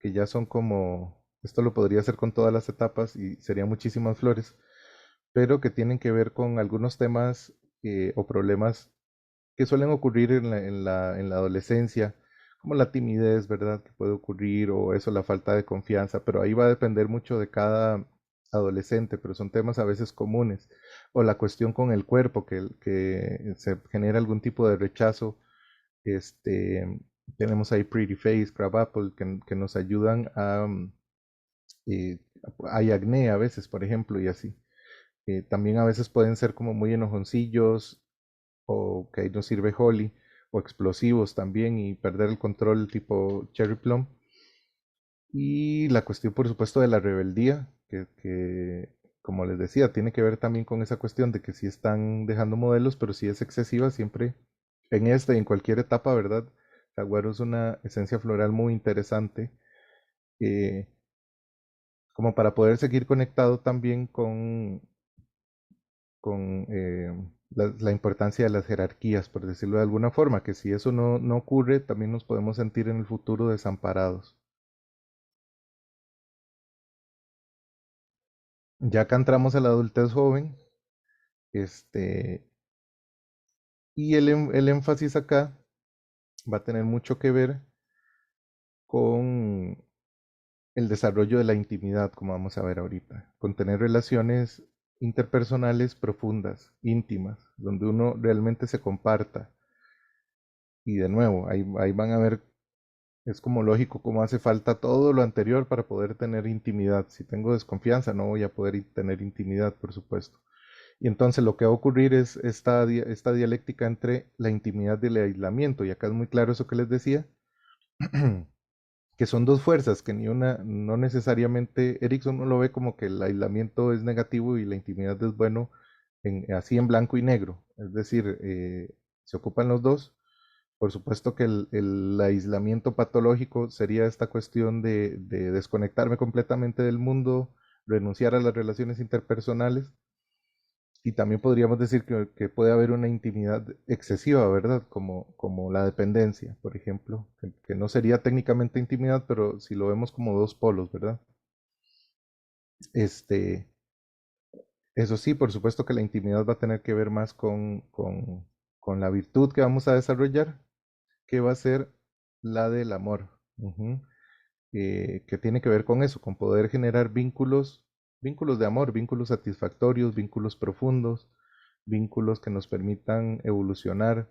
que ya son como, esto lo podría hacer con todas las etapas y serían muchísimas flores, pero que tienen que ver con algunos temas o problemas que suelen ocurrir en la adolescencia, como la timidez, ¿verdad? Que puede ocurrir, o eso, la falta de confianza, pero ahí va a depender mucho de cada adolescente, pero son temas a veces comunes, o la cuestión con el cuerpo, que se genera algún tipo de rechazo. este, Tenemos ahí Pretty Face, Crab Apple, que nos ayudan a, eh, hay acné a veces, por ejemplo, y así. También a veces pueden ser como muy enojoncillos, o que ahí nos sirve Holly, o explosivos también, y perder el control tipo Cherry Plum. Y la cuestión, por supuesto, de la rebeldía, como les decía, tiene que ver también con esa cuestión de que si están dejando modelos, pero si es excesiva, siempre en esta y en cualquier etapa, ¿verdad? Saguaro es una esencia floral muy interesante, eh, como para poder seguir conectado también con la importancia de las jerarquías, por decirlo de alguna forma, que si eso no ocurre, también nos podemos sentir en el futuro desamparados. Ya acá entramos a la adultez joven, este, y el énfasis acá va a tener mucho que ver con el desarrollo de la intimidad, como vamos a ver ahorita, con tener relaciones interpersonales profundas, íntimas, donde uno realmente se comparta. Y de nuevo, ahí van a ver. Es como lógico cómo hace falta todo lo anterior para poder tener intimidad. Si tengo desconfianza, no voy a poder tener intimidad, por supuesto. Y entonces lo que va a ocurrir es esta dialéctica entre la intimidad y el aislamiento. Y acá es muy claro eso que les decía, que son dos fuerzas, que ni una, no necesariamente, Erickson no lo ve como que el aislamiento es negativo y la intimidad es bueno, así en blanco y negro. Es decir, se ocupan los dos. Por supuesto que el aislamiento patológico sería esta cuestión de desconectarme completamente del mundo, renunciar a las relaciones interpersonales, y también podríamos decir que puede haber una intimidad excesiva, ¿verdad? Como la dependencia, por ejemplo, que no sería técnicamente intimidad, pero si lo vemos como dos polos, ¿verdad? Este, eso sí, por supuesto que la intimidad va a tener que ver más con la virtud que vamos a desarrollar, que va a ser la del amor. Ujú. Que tiene que ver con eso, con poder generar vínculos, vínculos de amor, vínculos satisfactorios, vínculos profundos, vínculos que nos permitan evolucionar,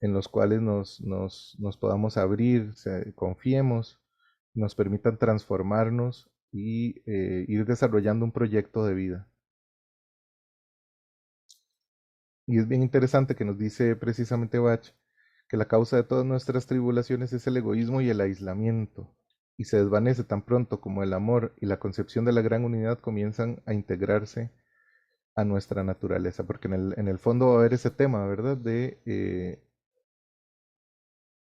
en los cuales nos podamos abrir, confiemos, nos permitan transformarnos y ir desarrollando un proyecto de vida. Y es bien interesante que nos dice precisamente Bach que la causa de todas nuestras tribulaciones es el egoísmo y el aislamiento, y se desvanece tan pronto como el amor y la concepción de la gran unidad comienzan a integrarse a nuestra naturaleza, porque en el fondo va a haber ese tema, ¿verdad? De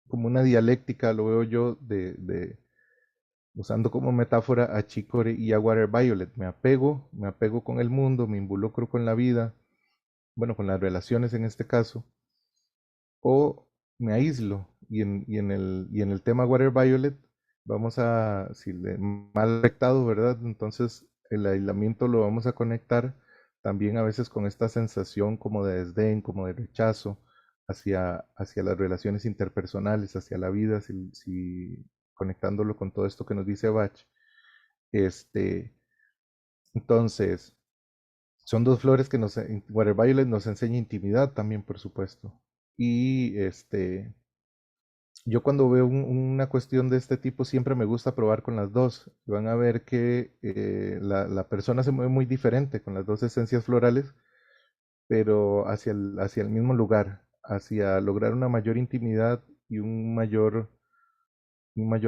como una dialéctica, lo veo yo, usando como metáfora a Chicory y a Water Violet. Me apego con el mundo, me involucro con la vida, bueno, con las relaciones en este caso, o me aíslo. Y en el tema Water Violet, si le mal afectado, ¿verdad? Entonces el aislamiento lo vamos a conectar también a veces con esta sensación como de desdén, como de rechazo hacia las relaciones interpersonales, hacia la vida, si conectándolo con todo esto que nos dice Bach. Este, entonces, son dos flores que Water Violet nos enseña intimidad también, por supuesto. Y yo cuando veo una cuestión de este tipo siempre me gusta probar con las dos. Van a ver que la persona se mueve muy diferente con las dos esencias florales, pero hacia el mismo lugar, hacia lograr una mayor intimidad y un mayor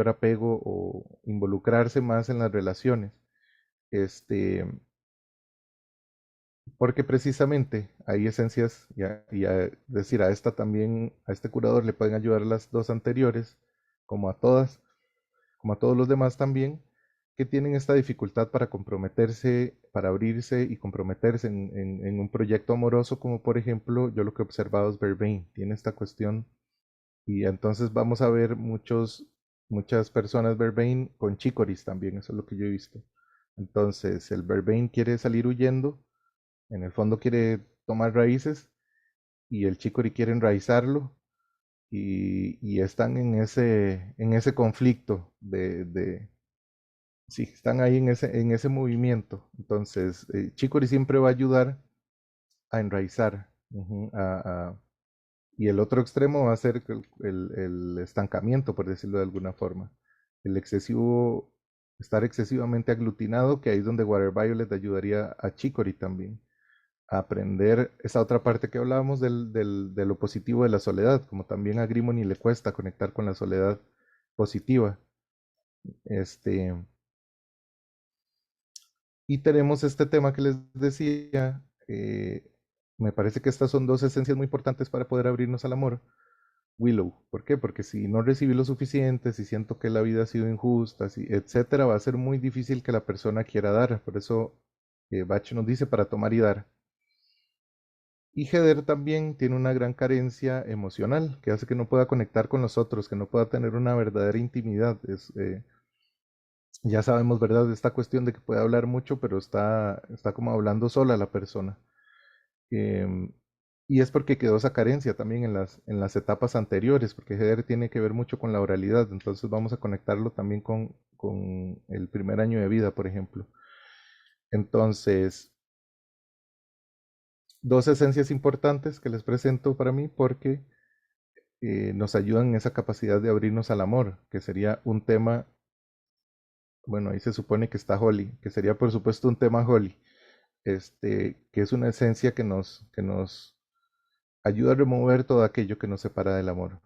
apego o involucrarse más en las relaciones. Este, Porque precisamente hay esencias, decir, a esta también, a este curador le pueden ayudar las dos anteriores, como a todas, como a todos los demás también, que tienen esta dificultad para comprometerse, para abrirse y comprometerse en un proyecto amoroso, como por ejemplo, yo lo que he observado es Vervain, tiene esta cuestión, y entonces vamos a ver muchas personas Vervain con chicoris también, eso es lo que yo he visto. Entonces, el Vervain quiere salir huyendo, en el fondo quiere tomar raíces y el chicory quiere enraizarlo y están en ese conflicto sí, están ahí en ese movimiento. Entonces, chicory siempre va a ayudar a enraizar. Ujú, y el otro extremo va a ser el estancamiento, por decirlo de alguna forma. Estar excesivamente aglutinado, que ahí es donde Water Violet ayudaría a chicory también a aprender esa otra parte que hablábamos de lo positivo de la soledad, como también a Grimoni le cuesta conectar con la soledad positiva. Este, y tenemos este tema que les decía, me parece que estas son dos esencias muy importantes para poder abrirnos al amor. Willow, ¿por qué? Porque si no recibí lo suficiente, si siento que la vida ha sido injusta, etcétera, va a ser muy difícil que la persona quiera dar. Por eso Bach nos dice para tomar y dar. Y Heder también tiene una gran carencia emocional que hace que no pueda conectar con los otros, que no pueda tener una verdadera intimidad. Ya sabemos, ¿verdad? De esta cuestión de que puede hablar mucho, pero está como hablando sola la persona. Em, y es porque quedó esa carencia también en las etapas anteriores, porque Heder tiene que ver mucho con la oralidad. Entonces vamos a conectarlo también con el primer año de vida, por ejemplo. Entonces, dos esencias importantes que les presento para mí porque nos ayudan en esa capacidad de abrirnos al amor, que sería un tema, bueno, ahí se supone que está Holly, que sería por supuesto un tema Holly, que es una esencia que nos ayuda a remover todo aquello que nos separa del amor.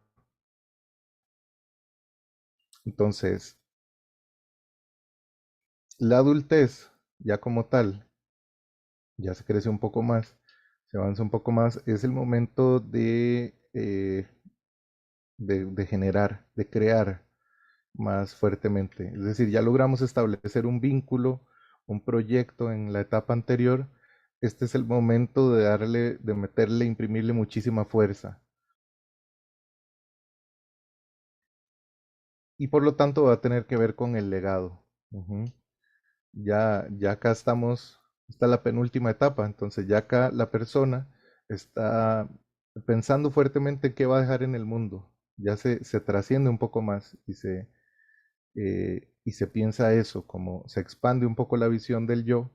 Entonces, la adultez, ya como tal, ya se crece un poco más, se avanza un poco más, es el momento de generar, de crear más fuertemente. Es decir, ya logramos establecer un vínculo, un proyecto en la etapa anterior. Este es el momento de meterle, imprimirle muchísima fuerza. Y por lo tanto va a tener que ver con el legado. Ujú. ya acá estamos, está la penúltima etapa, entonces ya acá la persona está pensando fuertemente qué va a dejar en el mundo, ya se trasciende un poco más y se piensa eso, como se expande un poco la visión del yo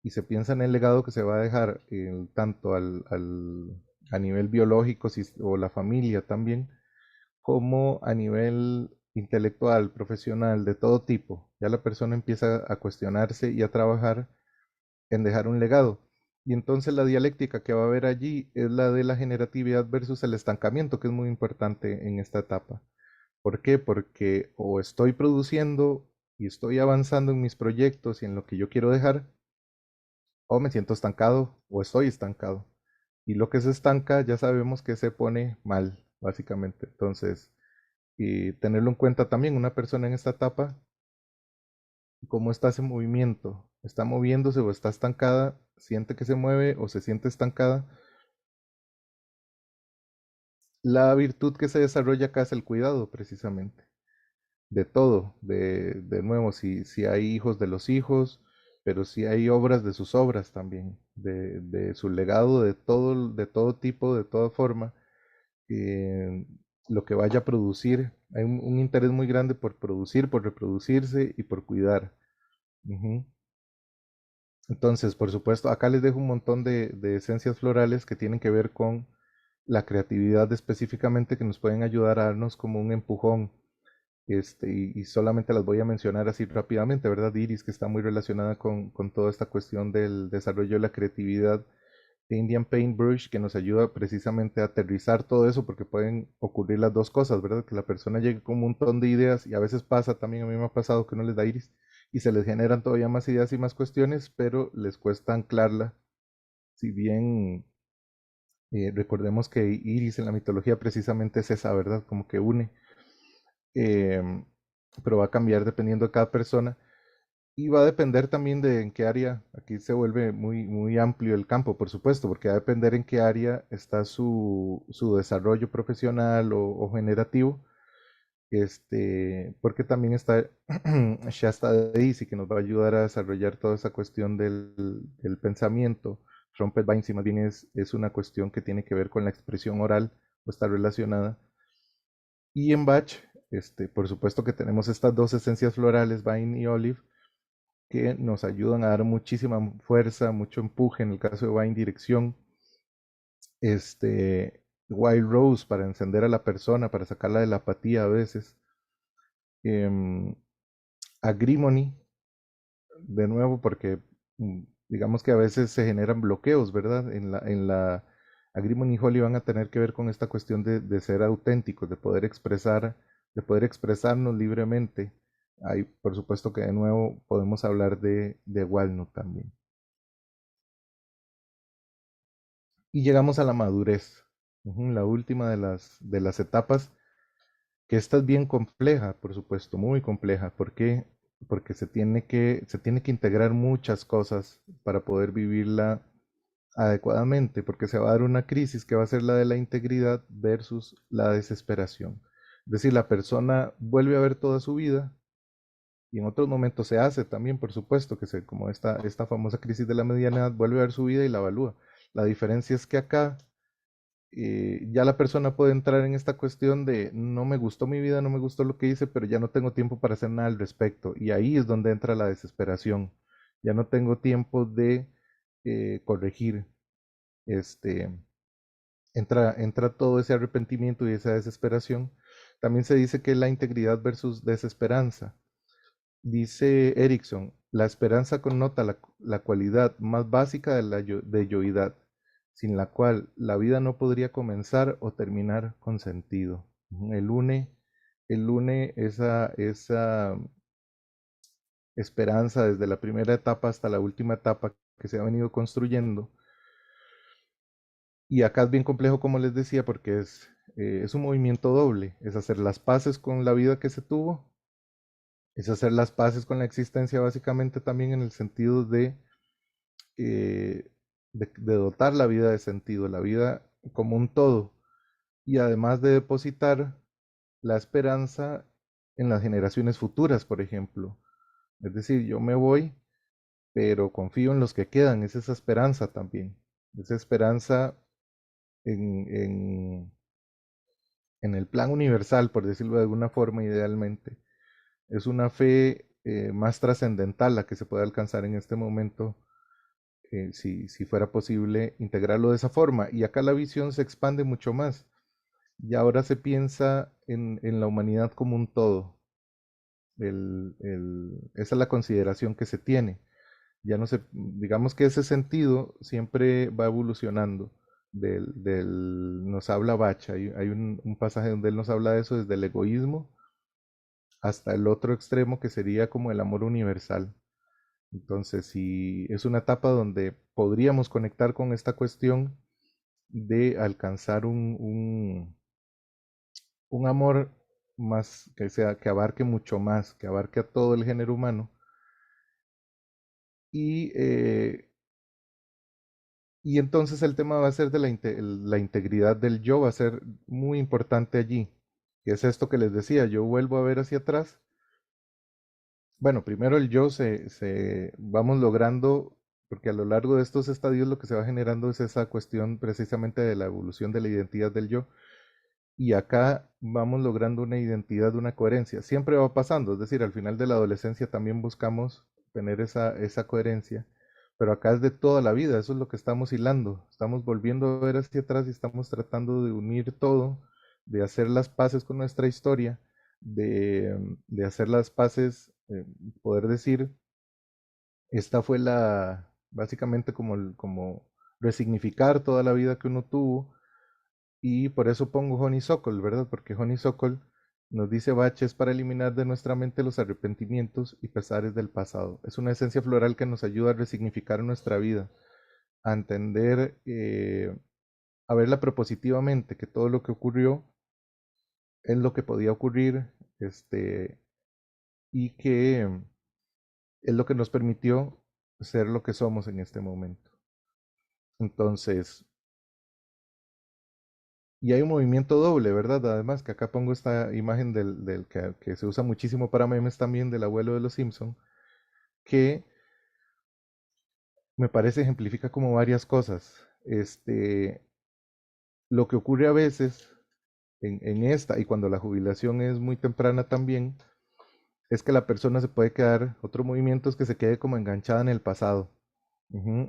y se piensa en el legado que se va a dejar tanto a nivel biológico o la familia también, como a nivel intelectual, profesional, de todo tipo. Ya la persona empieza a cuestionarse y a trabajar en dejar un legado. Y entonces la dialéctica que va a haber allí es la de la generatividad versus el estancamiento, que es muy importante en esta etapa. ¿Por qué? Porque o estoy produciendo y estoy avanzando en mis proyectos y en lo que yo quiero dejar, o me siento estancado o estoy estancado. Y lo que se estanca ya sabemos que se pone mal, básicamente. Entonces, y tenerlo en cuenta también, una persona en esta etapa, cómo está ese movimiento, está moviéndose o está estancada, siente que se mueve o se siente estancada. La virtud que se desarrolla acá es el cuidado, precisamente, de todo, de nuevo, si hay hijos de los hijos, pero si hay obras de sus obras también, de su legado, de todo tipo, de toda forma, eh, lo que vaya a producir. Hay un interés muy grande por producir, por reproducirse y por cuidar. Ujú. Entonces, por supuesto, acá les dejo un montón de esencias florales que tienen que ver con la creatividad específicamente, que nos pueden ayudar a darnos como un empujón. Y solamente las voy a mencionar así rápidamente, ¿verdad? Iris, que está muy relacionada con toda esta cuestión del desarrollo de la creatividad. Indian Paintbrush, que nos ayuda precisamente a aterrizar todo eso, porque pueden ocurrir las dos cosas, ¿verdad? Que la persona llegue con un montón de ideas y a veces pasa, también a mí me ha pasado que no les da iris y se les generan todavía más ideas y más cuestiones, pero les cuesta anclarla. Si bien recordemos que iris en la mitología precisamente es esa, ¿verdad? Como que une, em, pero va a cambiar dependiendo de cada persona. Y va a depender también de en qué área, aquí se vuelve muy amplio el campo, por supuesto, porque va a depender en qué área está su desarrollo profesional o generativo, porque también está Shasta Daisy, que nos va a ayudar a desarrollar toda esa cuestión del pensamiento. Trumpet Vine, si más bien es una cuestión que tiene que ver con la expresión oral o está relacionada. Y en Bach, por supuesto que tenemos estas dos esencias florales, Vine y Olive, que nos ayudan a dar muchísima fuerza, mucho empuje, en el caso de Wine Dirección, Wild Rose para encender a la persona, para sacarla de la apatía a veces, em, Agrimony, de nuevo, porque digamos que a veces se generan bloqueos, ¿verdad? En la Agrimony y Holly van a tener que ver con esta cuestión de ser auténticos, de poder expresarnos libremente. Ahí, por supuesto que de nuevo podemos hablar de Walnut también. Y llegamos a la madurez, la última de las etapas, que esta es bien compleja, por supuesto, muy compleja. ¿Por qué? Porque se tiene que integrar muchas cosas para poder vivirla adecuadamente, porque se va a dar una crisis que va a ser la de la integridad versus la desesperación. Es decir, la persona vuelve a ver toda su vida y en otros momentos se hace también, por supuesto, como esta famosa crisis de la mediana edad, vuelve a ver su vida y la evalúa. La diferencia es que acá ya la persona puede entrar en esta cuestión de no me gustó mi vida, no me gustó lo que hice, pero ya no tengo tiempo para hacer nada al respecto. Y ahí es donde entra la desesperación. Ya no tengo tiempo de corregir. Este, entra todo ese arrepentimiento y esa desesperación. También se dice que la integridad versus desesperanza. Dice Erickson, la esperanza connota la cualidad más básica de yoidad, sin la cual la vida no podría comenzar o terminar con sentido. Ujú. El une esa esperanza desde la primera etapa hasta la última etapa que se ha venido construyendo. Y acá es bien complejo, como les decía, porque es un movimiento doble, es hacer las paces con la vida que se tuvo, es hacer las paces con la existencia básicamente también en el sentido eh, de dotar la vida de sentido, la vida como un todo, y además de depositar la esperanza en las generaciones futuras, por ejemplo. Es decir, yo me voy pero confío en los que quedan, es esa esperanza también, esa esperanza en, en, en el plan universal, por decirlo de alguna forma, idealmente. Es una fe más trascendental la que se puede alcanzar en este momento, si fuera posible integrarlo de esa forma. Y acá la visión se expande mucho más. Y ahora se piensa en la humanidad como un todo. Esa es la consideración que se tiene. Ya no se, digamos que ese sentido siempre va evolucionando. Nos habla Bach, hay un pasaje donde él nos habla de eso desde el egoísmo hasta el otro extremo que sería como el amor universal. Entonces, si es una etapa donde podríamos conectar con esta cuestión de alcanzar un amor más que sea, que abarque mucho más, que abarque a todo el género humano. Y, eh, y entonces el tema va a ser de la integridad del yo, va a ser muy importante allí. Que es esto que les decía, yo vuelvo a ver hacia atrás. Bueno, primero el yo vamos logrando, porque a lo largo de estos estadios lo que se va generando es esa cuestión precisamente de la evolución de la identidad del yo. Y acá vamos logrando una identidad, una coherencia. Siempre va pasando, es decir, al final de la adolescencia también buscamos tener esa coherencia, pero acá es de toda la vida, eso es lo que estamos hilando. Estamos volviendo a ver hacia atrás y estamos tratando de unir todo, de hacer las paces con nuestra historia, de hacer las paces, poder decir, esta fue básicamente como resignificar toda la vida que uno tuvo y por eso pongo Honeysuckle, ¿verdad? Porque Honeysuckle nos dice baches para eliminar de nuestra mente los arrepentimientos y pesares del pasado. Es una esencia floral que nos ayuda a resignificar nuestra vida, a entender, a verla propositivamente, que todo lo que ocurrió es lo que podía ocurrir, y que es lo que nos permitió ser lo que somos en este momento. Entonces, y hay un movimiento doble, ¿verdad? Además, que acá pongo esta imagen del que se usa muchísimo para memes también del abuelo de los Simpson, que me parece ejemplifica como varias cosas. Lo que ocurre a veces en esta, y cuando la jubilación es muy temprana también, es que la persona se puede quedar, otro movimiento es que se quede como enganchada en el pasado,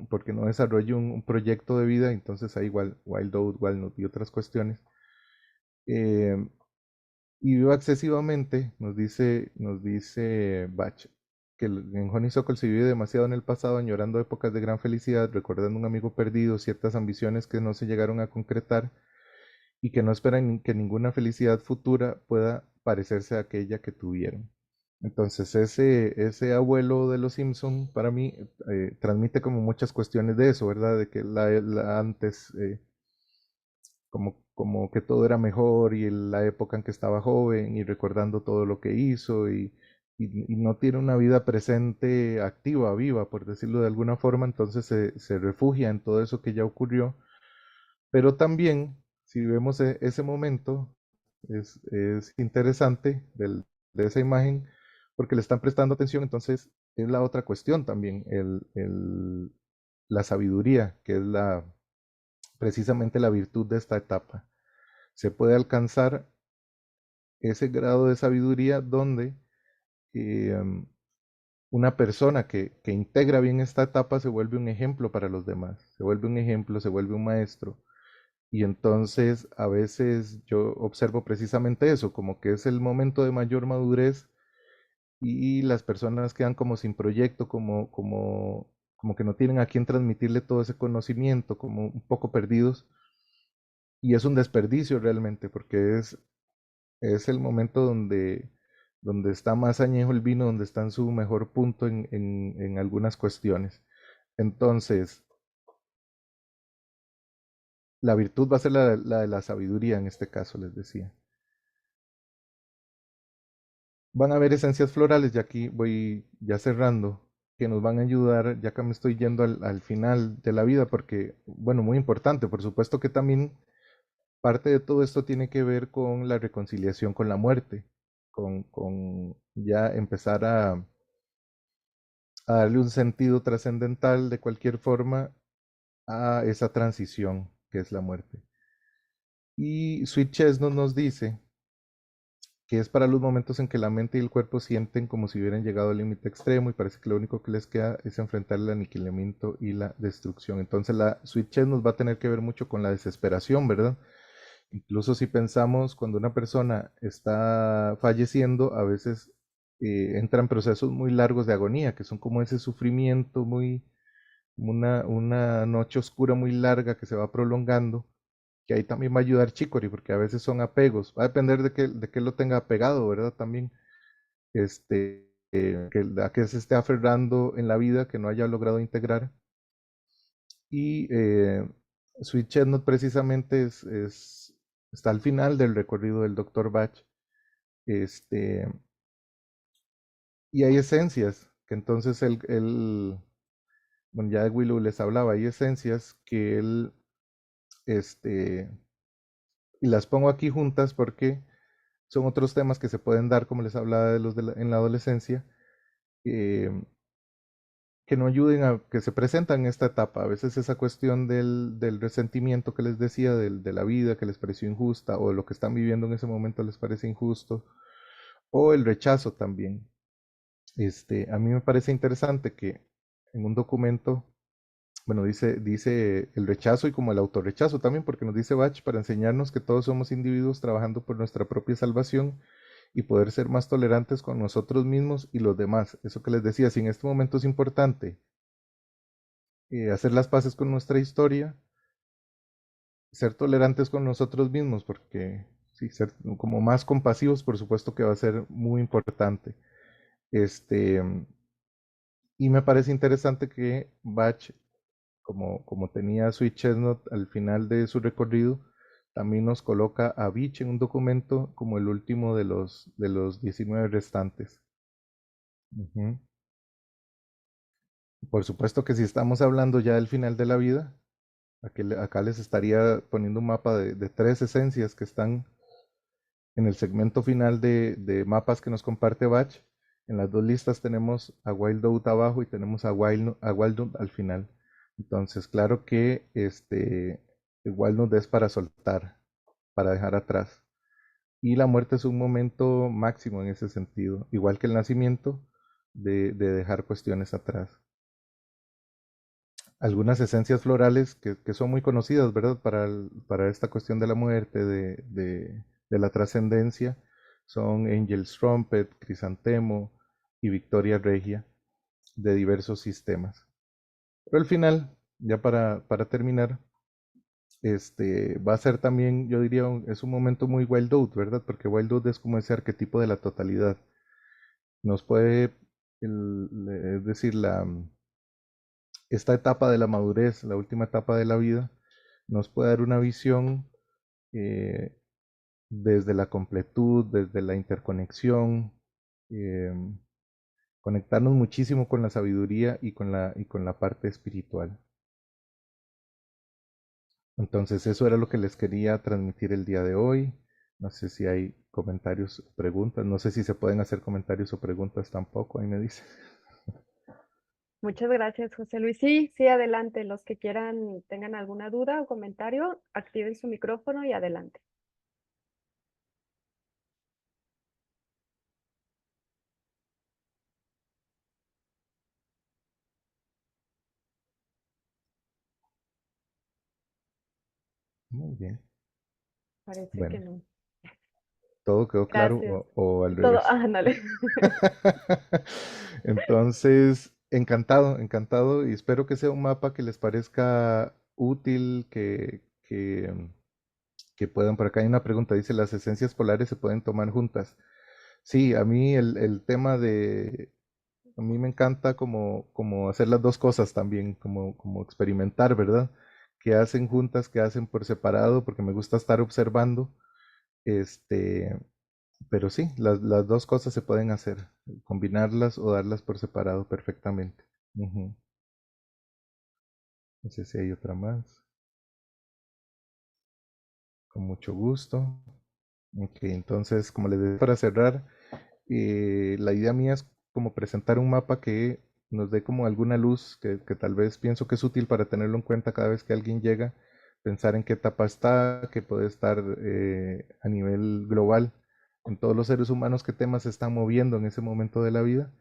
porque no desarrolla un proyecto de vida, entonces hay igual Wild Oat, Walnut y otras cuestiones. Eh, y viva excesivamente, nos dice Bach, que en Honeysuckle se vive demasiado en el pasado, añorando épocas de gran felicidad, recordando un amigo perdido, ciertas ambiciones que no se llegaron a concretar y que no esperan que ninguna felicidad futura pueda parecerse a aquella que tuvieron. Entonces ese abuelo de los Simpson para mí transmite como muchas cuestiones de eso, ¿verdad? De que antes como que todo era mejor y en la época en que estaba joven y recordando todo lo que hizo y no tiene una vida presente activa, viva, por decirlo de alguna forma, entonces se refugia en todo eso que ya ocurrió. Pero también, si vemos ese momento, es interesante de esa imagen porque le están prestando atención, entonces es la otra cuestión también, la sabiduría, que es precisamente la virtud de esta etapa. Se puede alcanzar ese grado de sabiduría donde eh, una persona que integra bien esta etapa se vuelve un ejemplo para los demás, se vuelve un ejemplo, se vuelve un maestro. Y entonces a veces yo observo precisamente eso, como que es el momento de mayor madurez y las personas quedan como sin proyecto, como que no tienen a quién transmitirle todo ese conocimiento, como un poco perdidos. Y es un desperdicio realmente, porque es el momento donde está más añejo el vino, donde está en su mejor punto en algunas cuestiones. Entonces, la virtud va a ser la de la sabiduría en este caso, les decía. Van a haber esencias florales, ya aquí voy ya cerrando, que nos van a ayudar, ya que me estoy yendo al final de la vida, porque, bueno, muy importante, por supuesto que también parte de todo esto tiene que ver con la reconciliación con la muerte, con ya empezar a a darle un sentido trascendental de cualquier forma a esa transición que es la muerte. Y Sweet Chestnut nos dice que es para los momentos en que la mente y el cuerpo sienten como si hubieran llegado al límite extremo y parece que lo único que les queda es enfrentar el aniquilamiento y la destrucción. Entonces la Sweet Chestnut va a tener que ver mucho con la desesperación, ¿verdad? Incluso si pensamos cuando una persona está falleciendo, a veces entran procesos muy largos de agonía, que son como ese sufrimiento muy, una noche oscura muy larga que se va prolongando, que ahí también va a ayudar Chicory, porque a veces son apegos, va a depender de que lo tenga apegado, ¿verdad? También, a que se esté aferrando en la vida, que no haya logrado integrar. Y Sweet Chestnut precisamente está al final del recorrido del Dr. Bach. Este, y hay esencias, que entonces bueno, ya de Willow les hablaba, hay esencias que él, este, y las pongo aquí juntas porque son otros temas que se pueden dar, como les hablaba en la adolescencia, eh, que no ayuden a que se presentan en esta etapa. A veces esa cuestión del resentimiento que les decía, de la vida que les pareció injusta, o lo que están viviendo en ese momento les parece injusto, o el rechazo también. A mí me parece interesante que en un documento, bueno, dice el rechazo y como el autorrechazo también, porque nos dice Bach para enseñarnos que todos somos individuos trabajando por nuestra propia salvación y poder ser más tolerantes con nosotros mismos y los demás. Eso que les decía, si en este momento es importante hacer las paces con nuestra historia, ser tolerantes con nosotros mismos, porque sí, ser como más compasivos, por supuesto que va a ser muy importante. Este, y me parece interesante que Bach, como tenía Sweet Chestnut al final de su recorrido, también nos coloca a Beach en un documento como el último de los 19 restantes. Ujú. Por supuesto que si estamos hablando ya del final de la vida, acá les estaría poniendo un mapa de tres esencias que están en el segmento final de mapas que nos comparte Bach. En las dos listas tenemos a Wild Out abajo y tenemos a Wildwood al final. Entonces, claro que el Wildwood es para soltar, para dejar atrás. Y la muerte es un momento máximo en ese sentido, igual que el nacimiento, de dejar cuestiones atrás. Algunas esencias florales que son muy conocidas, ¿verdad? Para esta cuestión de la muerte, de la trascendencia, son Angel's Trumpet, Crisantemo y Victoria Regia de diversos sistemas. Pero al final, ya para terminar, va a ser también, yo diría, es un momento muy Wild Out, ¿verdad? Porque Wild Out es como ese arquetipo de la totalidad. Nos puede, es decir, esta etapa de la madurez, la última etapa de la vida, nos puede dar una visión eh, desde la completud, desde la interconexión, eh, conectarnos muchísimo con la sabiduría y con la parte espiritual. Entonces eso era lo que les quería transmitir el día de hoy. No sé si hay comentarios o preguntas. No sé si se pueden hacer comentarios o preguntas tampoco. Ahí me dice. Muchas gracias, José Luis. Sí, sí, adelante. Los que quieran, tengan alguna duda o comentario, activen su micrófono y adelante. Muy bien. Parece que Bueno, no. ¿todo quedó claro Gracias. o al Todo, revés? ándale. Entonces, encantado, encantado y espero que sea un mapa que les parezca útil, que puedan. Por acá hay una pregunta, dice, ¿las esencias polares se pueden tomar juntas? Sí, a mí el tema a mí me encanta como hacer las dos cosas también, como experimentar, ¿verdad? ¿Qué hacen juntas, qué hacen por separado? Porque me gusta estar observando. Este, pero sí, las dos cosas se pueden hacer, combinarlas o darlas por separado perfectamente. Ujú. No sé si hay otra más. Con mucho gusto. Ok, entonces, como les decía, para cerrar, la idea mía es como presentar un mapa que nos dé como alguna luz que tal vez pienso que es útil para tenerlo en cuenta cada vez que alguien llega, pensar en qué etapa está, que puede estar a nivel global en todos los seres humanos, qué temas se están moviendo en ese momento de la vida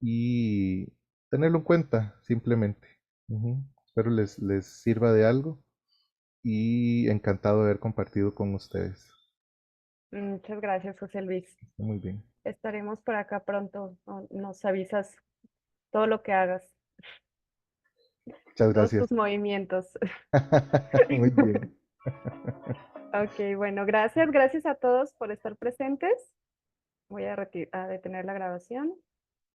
y tenerlo en cuenta simplemente. Ujú. Espero les sirva de algo y encantado de haber compartido con ustedes. Muchas gracias, José Luis. Muy bien. Estaremos por acá pronto. Nos avisas todo lo que hagas, Muchas todos gracias. tus movimientos. Muy bien. Ok, bueno, gracias. Gracias a todos por estar presentes. Voy a detener la grabación.